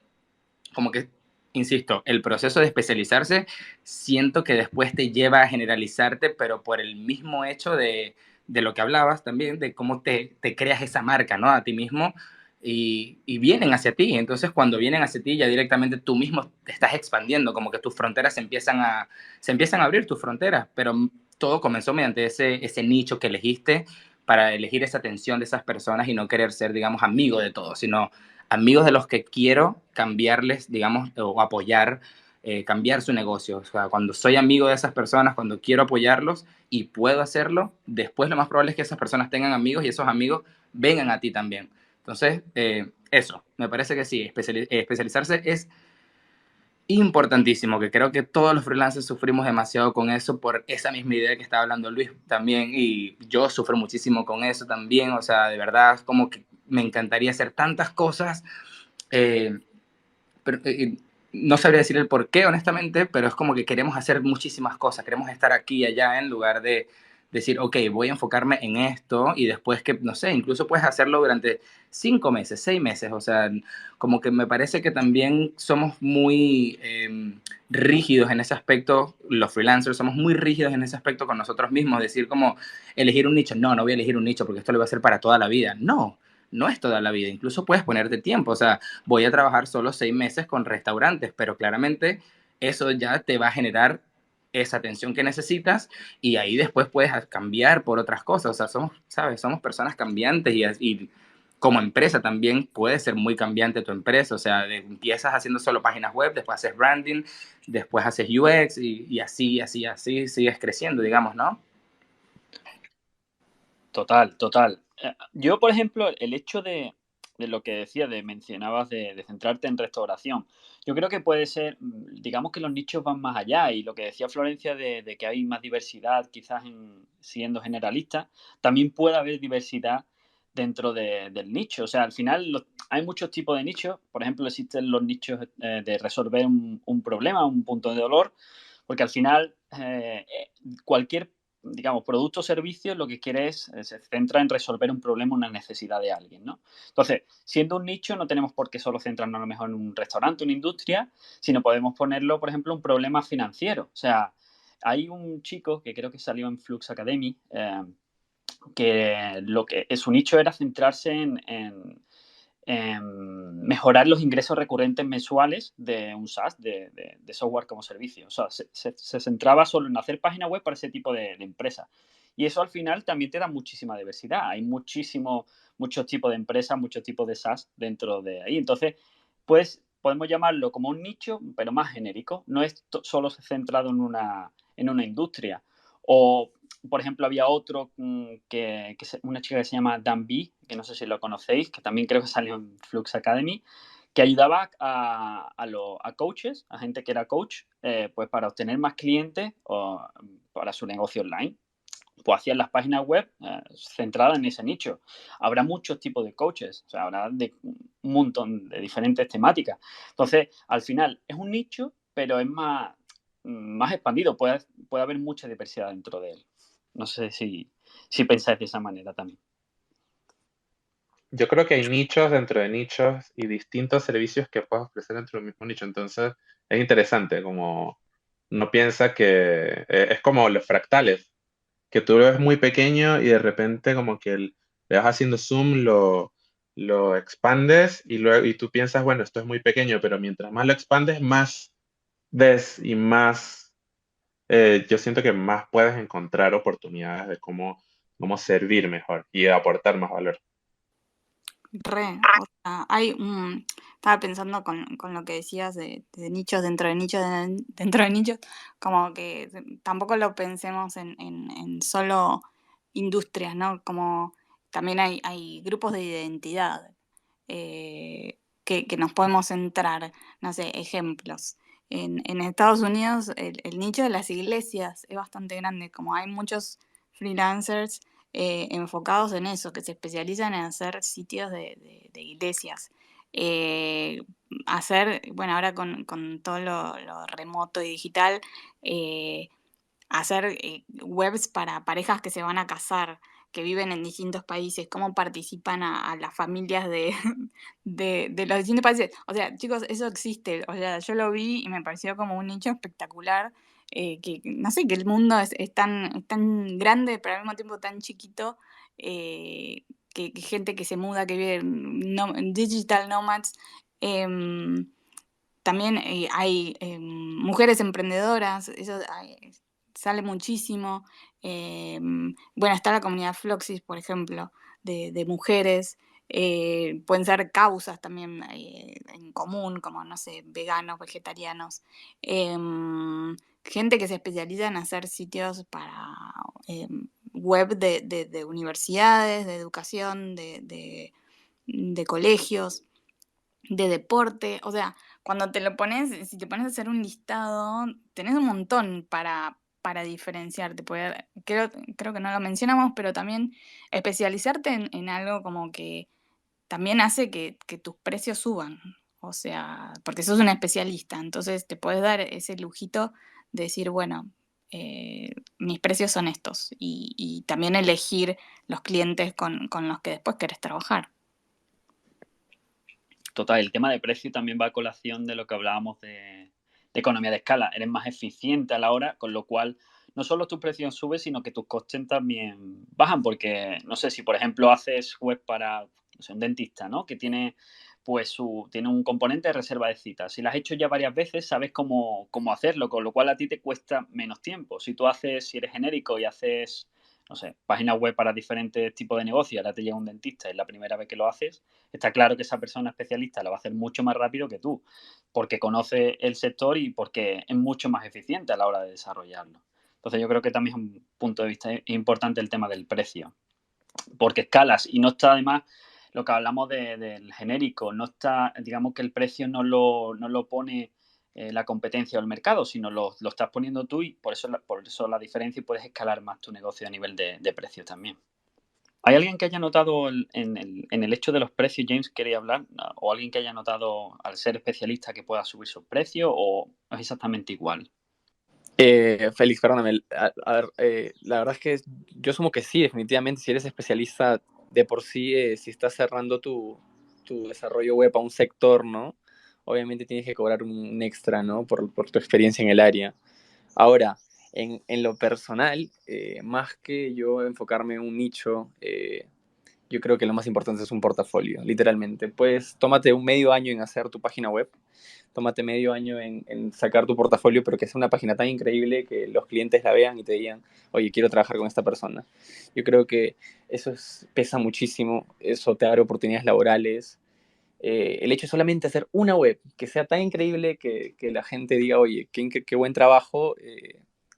como que, insisto, el proceso de especializarse, siento que después te lleva a generalizarte, pero por el mismo hecho de lo que hablabas también, de cómo te creas esa marca, ¿no? A ti mismo. Y vienen hacia ti. Entonces, cuando vienen hacia ti, ya directamente tú mismo te estás expandiendo, como que tus fronteras se empiezan a abrir, tus fronteras. Pero todo comenzó mediante ese nicho que elegiste para elegir esa atención de esas personas y no querer ser, digamos, amigo de todos, sino amigos de los que quiero cambiarles, digamos, o apoyar, cambiar su negocio. O sea, cuando soy amigo de esas personas, cuando quiero apoyarlos y puedo hacerlo, después lo más probable es que esas personas tengan amigos y esos amigos vengan a ti también. Entonces, eso, me parece que sí, especializarse es importantísimo, que creo que todos los freelancers sufrimos demasiado con eso por esa misma idea que estaba hablando Luis también, y yo sufro muchísimo con eso también, o sea, de verdad, como que me encantaría hacer tantas cosas, eh, pero no sabría decir el por qué, honestamente, pero es como que queremos hacer muchísimas cosas, queremos estar aquí y allá en lugar de decir, ok, voy a enfocarme en esto y después que, no sé, incluso puedes hacerlo durante 5 meses, 6 meses, o sea, como que me parece que también somos muy rígidos en ese aspecto, los freelancers somos muy rígidos en ese aspecto con nosotros mismos, decir como elegir un nicho, no voy a elegir un nicho porque esto lo voy a hacer para toda la vida, no es toda la vida, incluso puedes ponerte tiempo, o sea, voy a trabajar solo 6 meses con restaurantes, pero claramente eso ya te va a generar esa atención que necesitas y ahí después puedes cambiar por otras cosas, o sea, somos, ¿sabes? Somos personas cambiantes y como empresa también puede ser muy cambiante tu empresa. O sea, empiezas haciendo solo páginas web, después haces branding, después haces UX y así sigues creciendo, digamos, ¿no? Total, total. Yo, por ejemplo, el hecho de lo que decía, mencionabas de centrarte en restauración, yo creo que puede ser, digamos que los nichos van más allá y lo que decía Florencia de que hay más diversidad, quizás siendo generalista, también puede haber diversidad dentro del nicho. O sea, al final hay muchos tipos de nichos. Por ejemplo, existen los nichos de resolver un problema, un punto de dolor, porque al final cualquier, digamos, producto o servicio lo que quiere se centra en resolver un problema, una necesidad de alguien, ¿no? Entonces, siendo un nicho, no tenemos por qué solo centrarnos a lo mejor en un restaurante, una industria, sino podemos ponerlo, por ejemplo, un problema financiero. O sea, hay un chico que creo que salió en Flux Academy, que su nicho era centrarse en mejorar los ingresos recurrentes mensuales de un SaaS, de software como servicio. O sea, se centraba solo en hacer página web para ese tipo de empresas. Y eso al final también te da muchísima diversidad. Hay muchos tipos de empresas, muchos tipos de SaaS dentro de ahí. Entonces, pues podemos llamarlo como un nicho, pero más genérico. No es solo centrado en una industria. O, por ejemplo, había otro que una chica que se llama Dan B, que no sé si lo conocéis, que también creo que salió en Flux Academy, que ayudaba a coaches, a gente que era coach, pues para obtener más clientes o para su negocio online. Pues hacían las páginas web centradas en ese nicho. Habrá muchos tipos de coaches, o sea, habrá de un montón de diferentes temáticas. Entonces, al final, es un nicho, pero es más expandido, puede haber mucha diversidad dentro de él. No sé si pensáis de esa manera también. Yo creo que hay nichos dentro de nichos y distintos servicios que puedes ofrecer dentro del mismo nicho. Entonces, es interesante, como uno piensa que es como los fractales, que tú lo ves muy pequeño y de repente como que le vas haciendo zoom, lo expandes y luego y tú piensas, bueno, esto es muy pequeño, pero mientras más lo expandes, más ves y más, yo siento que más puedes encontrar oportunidades de cómo servir mejor y aportar más valor. O sea, estaba pensando con lo que decías de nichos dentro de nichos dentro de nichos, como que tampoco lo pensemos en solo industrias, ¿no? Como también hay grupos de identidad que nos podemos centrar, no sé, ejemplos. En Estados Unidos el nicho de las iglesias es bastante grande, como hay muchos freelancers enfocados en eso, que se especializan en hacer sitios de iglesias. Bueno, ahora con todo lo remoto y digital, hacer webs para parejas que se van a casar, que viven en distintos países, cómo participan a las familias de los distintos países. O sea, chicos, eso existe. O sea, yo lo vi y me pareció como un nicho espectacular. Que no sé, que el mundo es tan grande, pero al mismo tiempo tan chiquito, que gente que se muda, que vive en digital nomads. También hay mujeres emprendedoras, eso sale muchísimo. Bueno, está la comunidad Fluxys, por ejemplo, de mujeres. Pueden ser causas también en común, como, no sé, veganos, vegetarianos. Gente que se especializa en hacer sitios para web de universidades, de educación, de colegios, de deporte. O sea, cuando si te pones a hacer un listado, tenés un montón para diferenciarte. Creo que no lo mencionamos, pero también especializarte en algo como que también hace que tus precios suban. O sea, porque sos un especialista, entonces te puedes dar ese lujito de decir, bueno, mis precios son estos. Y también elegir los clientes con los que después querés trabajar. Total, el tema de precio también va a colación de lo que hablábamos de economía de escala. Eres más eficiente a la hora, con lo cual no solo tus precios suben, sino que tus costes también bajan, porque no sé si, por ejemplo, haces web para un dentista, ¿no? Que tiene tiene un componente de reserva de citas. Si lo has hecho ya varias veces, sabes cómo hacerlo, con lo cual a ti te cuesta menos tiempo. Si eres genérico y haces no sé, páginas web para diferentes tipos de negocios, ahora te llega un dentista, es la primera vez que lo haces, está claro que esa persona especialista lo va a hacer mucho más rápido que tú, porque conoce el sector y porque es mucho más eficiente a la hora de desarrollarlo. Entonces yo creo que también es un punto de vista importante el tema del precio, porque escalas y no está además lo que hablamos del genérico, no está, digamos que el precio no lo pone la competencia o el mercado, sino lo estás poniendo tú y por eso la diferencia y puedes escalar más tu negocio a nivel de precio también. ¿Hay alguien que haya notado en el hecho de los precios, James, quería hablar? ¿O alguien que haya notado al ser especialista que pueda subir sus precios o es exactamente igual? Félix, perdóname. A ver, la verdad es que yo asumo que sí, definitivamente, si eres especialista de por sí, si estás cerrando tu desarrollo web a un sector, ¿no? Obviamente tienes que cobrar un extra, ¿no? Por tu experiencia en el área. Ahora, en lo personal, más que yo enfocarme en un nicho, yo creo que lo más importante es un portafolio, literalmente. Pues tómate un medio año en hacer tu página web, tómate medio año en sacar tu portafolio, pero que sea una página tan increíble que los clientes la vean y te digan, oye, quiero trabajar con esta persona. Yo creo que eso pesa muchísimo, eso te abre oportunidades laborales. El hecho de solamente hacer una web que sea tan increíble que la gente diga, oye, qué buen trabajo,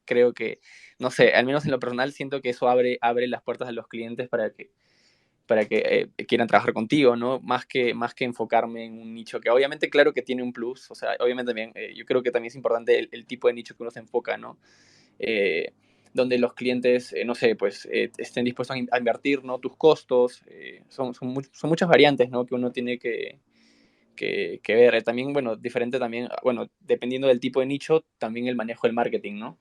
creo que, no sé, al menos en lo personal siento que eso abre las puertas a los clientes para que quieran trabajar contigo, ¿no? Más que enfocarme en un nicho que obviamente, claro que tiene un plus, o sea, obviamente también, yo creo que también es importante el tipo de nicho que uno se enfoca, ¿no? Donde los clientes, no sé, pues estén dispuestos a invertir, ¿no? Tus costos, son muchas variantes, ¿no? Que uno tiene que ver. También, bueno, diferente también, bueno, dependiendo del tipo de nicho, también el manejo del marketing, ¿no?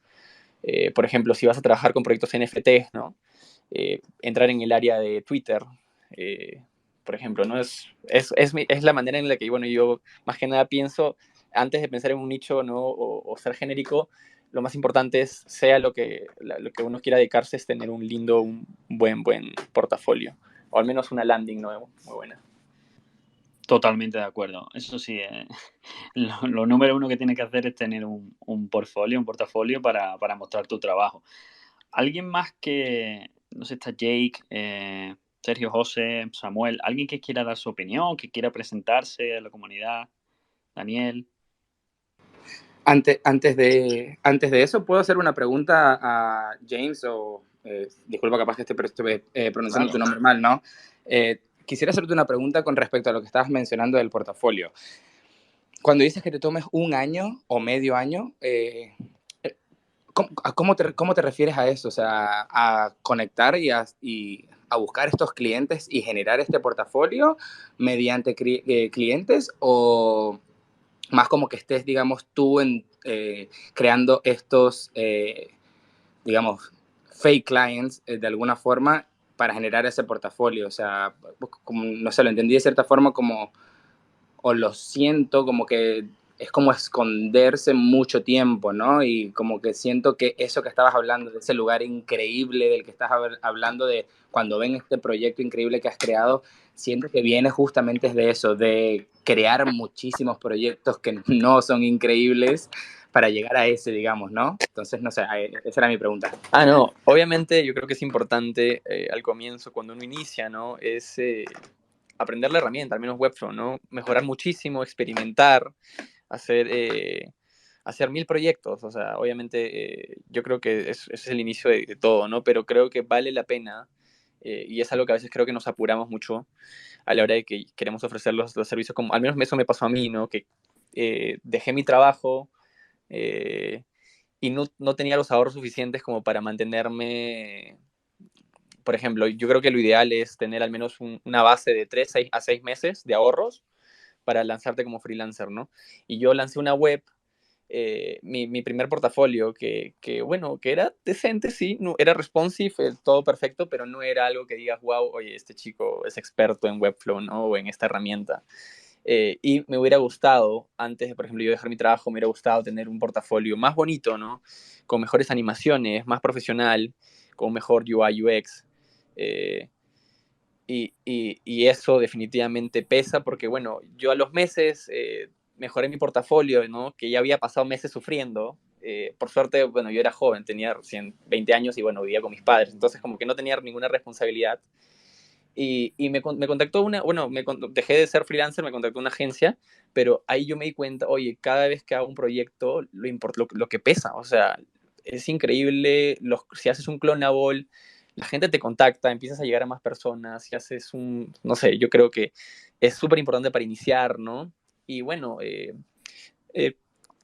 Por ejemplo, si vas a trabajar con proyectos NFTs, ¿no? Entrar en el área de Twitter, por ejemplo, ¿no? Es la manera en la que, bueno, yo más que nada pienso, antes de pensar en un nicho, ¿no? O ser genérico, lo más importante es, sea lo que uno quiera dedicarse, es tener un lindo, un buen portafolio, o al menos una landing, ¿no? Muy buena. Totalmente de acuerdo. Eso sí, lo número uno que tienes que hacer es tener un portafolio para mostrar tu trabajo. ¿Alguien más que, no sé, está Jake, Sergio, José, Samuel, alguien que quiera dar su opinión, que quiera presentarse a la comunidad? Daniel. Antes de eso, ¿puedo hacer una pregunta a James? O disculpa, capaz que estoy pronunciando Claro. tu nombre mal, ¿no? Quisiera hacerte una pregunta con respecto a lo que estabas mencionando del portafolio. Cuando dices que te tomes un año o medio año, ¿cómo te refieres a eso? O sea, ¿a conectar y a buscar estos clientes y generar este portafolio mediante clientes, o más como que estés, digamos, tú creando estos, digamos, fake clients de alguna forma para generar ese portafolio? O sea, como, no sé, lo entendí de cierta forma como, o lo siento como que es como esconderse mucho tiempo, ¿no? Y como que siento que eso que estabas hablando, de ese lugar increíble del que estás hablando, de cuando ven este proyecto increíble que has creado, siento que viene justamente de eso, de crear muchísimos proyectos que no son increíbles para llegar a ese, digamos, ¿no? Entonces, no sé, esa era mi pregunta. No, obviamente yo creo que es importante al comienzo, cuando uno inicia, ¿no? Es aprender la herramienta, al menos Webflow, ¿no? Mejorar muchísimo, experimentar, hacer 1000 proyectos. O sea, obviamente yo creo que ese es el inicio de todo, ¿no? Pero creo que vale la pena, y es algo que a veces creo que nos apuramos mucho a la hora de que queremos ofrecer los servicios, como al menos eso me pasó a mí, ¿no? Que dejé mi trabajo y no tenía los ahorros suficientes como para mantenerme. Por ejemplo, yo creo que lo ideal es tener al menos una base de 3 a 6 meses de ahorros para lanzarte como freelancer, ¿no? Y yo lancé una web, mi primer portafolio, que era decente, sí, no, era responsive, todo perfecto, pero no era algo que digas, wow, oye, este chico es experto en Webflow, ¿no? O en esta herramienta. Y me hubiera gustado, antes de, por ejemplo, yo dejar mi trabajo, me hubiera gustado tener un portafolio más bonito, ¿no? Con mejores animaciones, más profesional, con mejor UI, UX. Y eso definitivamente pesa porque, bueno, yo a los meses mejoré mi portafolio, ¿no? Que ya había pasado meses sufriendo, por suerte, bueno, yo era joven, tenía recién 20 años y bueno, vivía con mis padres, entonces como que no tenía ninguna responsabilidad. Y me contactó dejé de ser freelancer, me contactó una agencia, pero ahí yo me di cuenta, oye, cada vez que hago un proyecto, lo que pesa, o sea, es increíble, si haces un clonable, la gente te contacta, empiezas a llegar a más personas, si haces no sé, yo creo que es súper importante para iniciar, ¿no? Y bueno,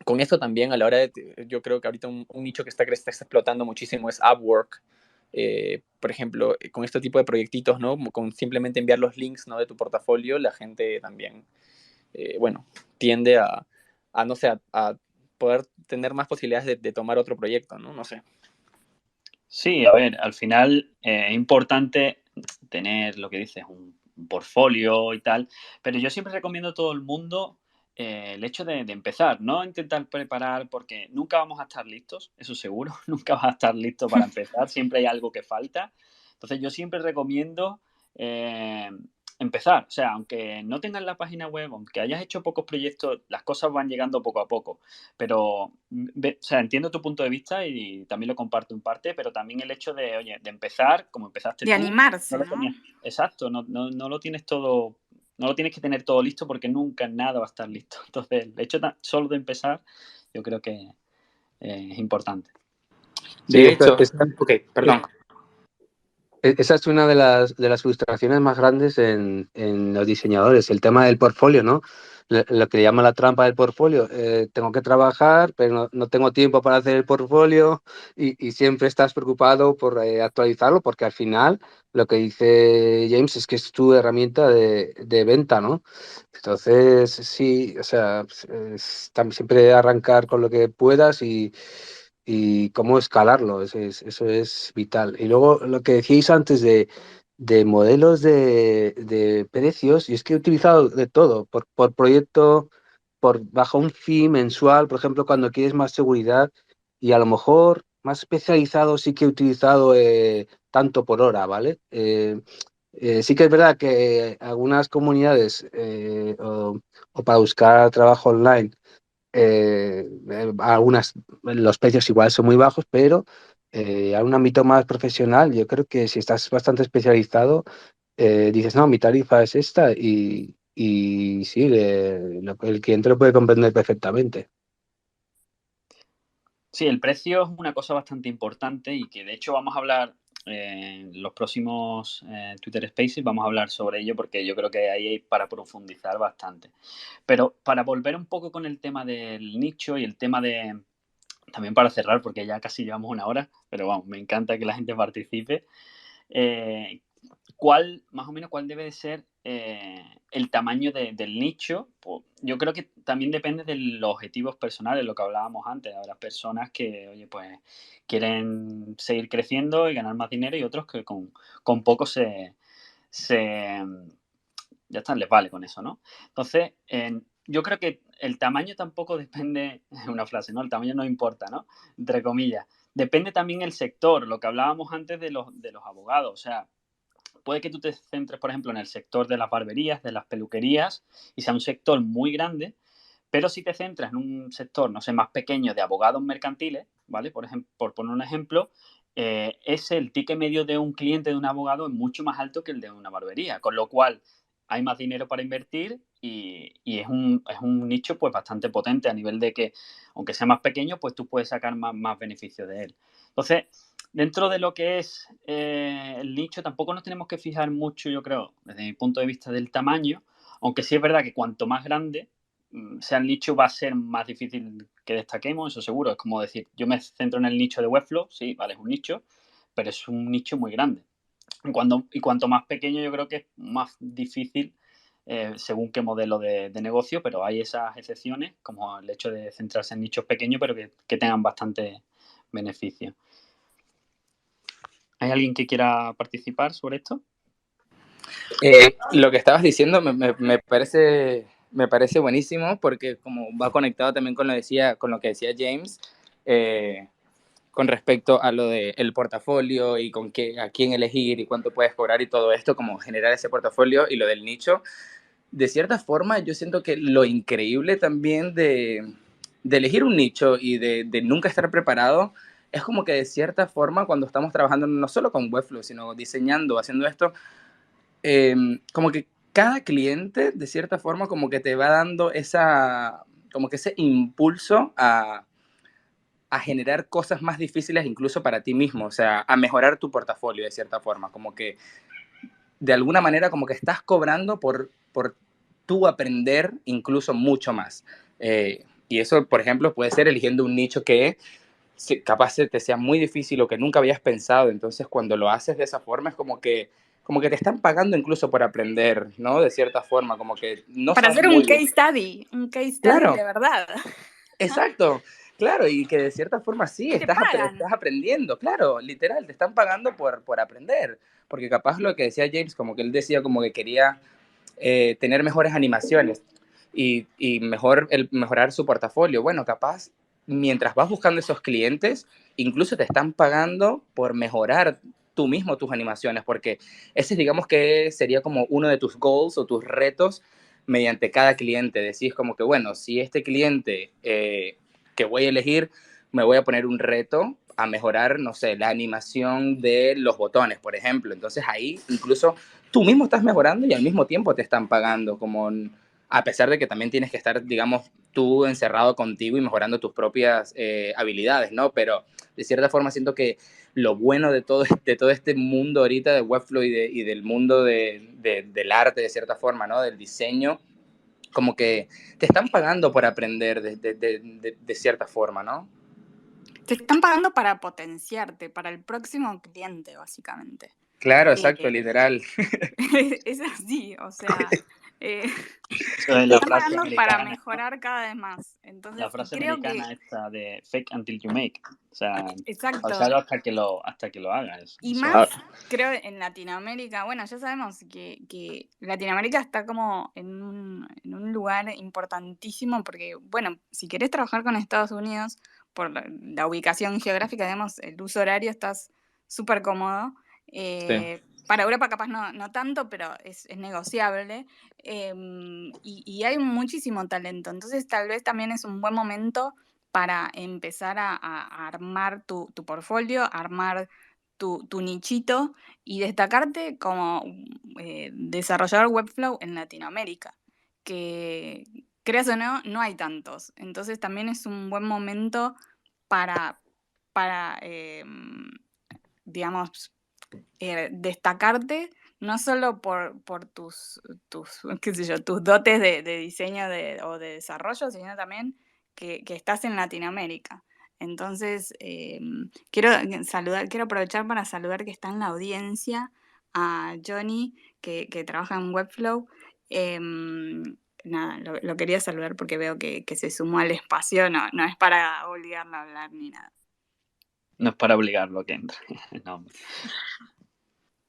con esto también a la hora yo creo que ahorita un nicho que está explotando muchísimo es Upwork. Por ejemplo, con este tipo de proyectitos, ¿no? Con simplemente enviar los links, ¿no? de tu portafolio, la gente también, bueno, tiende no sé, a poder tener más posibilidades de tomar otro proyecto, ¿no? No sé. Sí, a ver, al final es importante tener lo que dices, un portfolio y tal, pero yo siempre recomiendo a todo el mundo el hecho de empezar, no intentar preparar, porque nunca vamos a estar listos, eso seguro, nunca vas a estar listo para empezar, siempre hay algo que falta. Entonces yo siempre recomiendo empezar, o sea, aunque no tengas la página web, aunque hayas hecho pocos proyectos, las cosas van llegando poco a poco. Pero, o sea, entiendo tu punto de vista y también lo comparto en parte, pero también el hecho de, oye, de empezar como empezaste De tú. animarse, No lo ¿no? tenías, exacto, no lo tienes todo, no lo tienes que tener todo listo porque nunca nada va a estar listo. Entonces, el hecho solo de empezar, yo creo que es importante. Sí, De hecho, ok, perdón. esa es una de las frustraciones más grandes en los diseñadores, el tema del portfolio, ¿no? Lo que llama la trampa del portfolio. Tengo que trabajar, pero no tengo tiempo para hacer el portfolio y siempre estás preocupado por actualizarlo porque al final lo que dice James es que es tu herramienta de venta, ¿no? Entonces, sí, o sea, siempre arrancar con lo que puedas y cómo escalarlo, eso es vital. Y luego lo que decíais antes de modelos de precios, y es que he utilizado de todo, por proyecto, bajo un fee mensual, por ejemplo, cuando quieres más seguridad, y a lo mejor más especializado sí que he utilizado tanto por hora, ¿vale? Sí que es verdad que algunas comunidades o para buscar trabajo online, los precios igual son muy bajos, pero a un ámbito más profesional, yo creo que si estás bastante especializado, dices, no, mi tarifa es esta y sí, el cliente lo puede comprender perfectamente. Sí, el precio es una cosa bastante importante y que de hecho vamos a hablar en los próximos Twitter Spaces, vamos a hablar sobre ello porque yo creo que ahí hay para profundizar bastante. Pero para volver un poco con el tema del nicho y el tema de, también para cerrar, porque ya casi llevamos una hora, pero vamos, me encanta que la gente participe. Más o menos, cuál debe de ser el tamaño del nicho? Pues, yo creo que también depende de los objetivos personales, lo que hablábamos antes. Habrá personas que, oye, pues quieren seguir creciendo y ganar más dinero y otros que con poco ya está, les vale con eso, ¿no? Entonces, yo creo que el tamaño tampoco depende, es una frase, ¿no? El tamaño no importa, ¿no? Entre comillas. Depende también el sector, lo que hablábamos antes de los abogados. O sea, puede que tú te centres, por ejemplo, en el sector de las barberías, de las peluquerías, y sea un sector muy grande, pero si te centras en un sector, no sé, más pequeño de abogados mercantiles, ¿vale? Por ejemplo, por poner un ejemplo, el ticket medio de un cliente de un abogado es mucho más alto que el de una barbería, con lo cual hay más dinero para invertir y es un nicho pues bastante potente a nivel de que, aunque sea más pequeño, pues tú puedes sacar más beneficio de él. Entonces, dentro de lo que es el nicho, tampoco nos tenemos que fijar mucho, yo creo, desde mi punto de vista del tamaño, aunque sí es verdad que cuanto más grande sea el nicho, va a ser más difícil que destaquemos, eso seguro. Es como decir, yo me centro en el nicho de Webflow, sí, vale, es un nicho, pero es un nicho muy grande. Y cuanto más pequeño, yo creo que es más difícil según qué modelo de negocio, pero hay esas excepciones, como el hecho de centrarse en nichos pequeños, pero que tengan bastante beneficio. ¿Hay alguien que quiera participar sobre esto? Lo que estabas diciendo me parece buenísimo porque como va conectado también con lo que decía James, con respecto a lo del portafolio y a quién elegir y cuánto puedes cobrar y todo esto, como generar ese portafolio y lo del nicho. De cierta forma, yo siento que lo increíble también de elegir un nicho y de nunca estar preparado, es como que de cierta forma cuando estamos trabajando no solo con Webflow, sino diseñando, haciendo esto, como que cada cliente de cierta forma como que te va dando como que ese impulso a generar cosas más difíciles incluso para ti mismo, o sea, a mejorar tu portafolio de cierta forma, como que de alguna manera como que estás cobrando por tú aprender incluso mucho más. Y eso, por ejemplo, puede ser eligiendo un nicho que capaz te sea muy difícil o que nunca habías pensado. Entonces, cuando lo haces de esa forma, es como que te están pagando incluso por aprender, ¿no? De cierta forma, como que no Para sabes hacer muy bien. un case study Claro, de verdad. exacto, claro, y que de cierta forma sí, Y te estás pagan. aprendiendo, claro, literal, te están pagando por aprender. Porque capaz lo que decía James, como que él decía como que quería tener mejores animaciones y mejorar su portafolio. Bueno, capaz, mientras vas buscando esos clientes, incluso te están pagando por mejorar tú mismo tus animaciones, porque ese digamos que sería como uno de tus goals o tus retos mediante cada cliente. Decís como que, bueno, si este cliente que voy a elegir, me voy a poner un reto a mejorar, no sé, la animación de los botones, por ejemplo. Entonces ahí incluso tú mismo estás mejorando y al mismo tiempo te están pagando, como a pesar de que también tienes que estar, digamos, tú encerrado contigo y mejorando tus propias habilidades, ¿no? Pero de cierta forma siento que lo bueno de todo este mundo ahorita de Webflow y del mundo del arte, de cierta forma, ¿no? Del diseño, como que te están pagando por aprender de cierta forma, ¿no? Te están pagando para potenciarte, para el próximo cliente, básicamente. Claro, exacto, literal. Es así, o sea, te Eso es la están frase pagando para americana, mejorar cada vez más. Entonces, la frase creo americana que, esta de fake until you make. O sea, exacto, falsalo hasta que lo hagas. y Eso más, es. creo, en Latinoamérica, bueno, ya sabemos que Latinoamérica está como en un lugar importantísimo porque, bueno, si querés trabajar con Estados Unidos, por la ubicación geográfica, digamos, el uso horario estás súper cómodo. Sí. Para Europa capaz no tanto, pero es negociable. Y hay muchísimo talento. Entonces tal vez también es un buen momento para empezar a armar tu portfolio, armar tu nichito y destacarte como desarrollador Webflow en Latinoamérica, que creas o no hay tantos. Entonces también es un buen momento para digamos, destacarte no solo por tus qué sé yo, tus dotes de diseño o de desarrollo, sino también que estás en Latinoamérica. Entonces, quiero aprovechar para saludar que está en la audiencia a Johnny, que trabaja en Webflow. Nada, lo quería saludar porque veo que se sumó al espacio, no es para obligarlo a hablar ni nada. No es para obligarlo a que entre. No, hombre.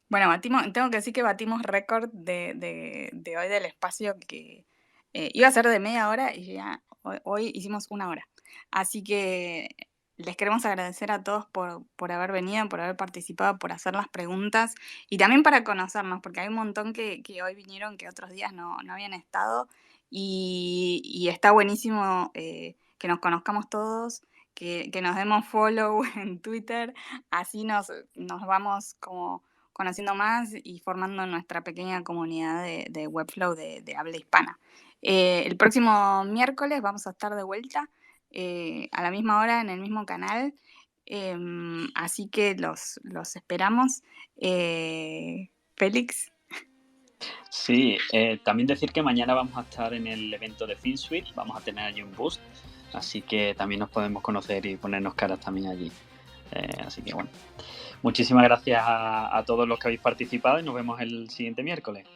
Bueno, tengo que decir que batimos récord de hoy del espacio, que iba a ser de media hora y ya hoy hicimos 1 hora. Así que les queremos agradecer a todos por haber venido, por haber participado, por hacer las preguntas y también para conocernos, porque hay un montón que hoy vinieron que otros días no habían estado y está buenísimo que nos conozcamos todos, que nos demos follow en Twitter, así nos vamos como conociendo más y formando nuestra pequeña comunidad de Webflow de habla hispana. El próximo miércoles vamos a estar de vuelta a la misma hora en el mismo canal, así que los esperamos. Félix. Sí, también decir que mañana vamos a estar en el evento de FinSuite, vamos a tener allí un boost, así que también nos podemos conocer y ponernos caras también allí. Así que bueno, muchísimas gracias a todos los que habéis participado y nos vemos el siguiente miércoles.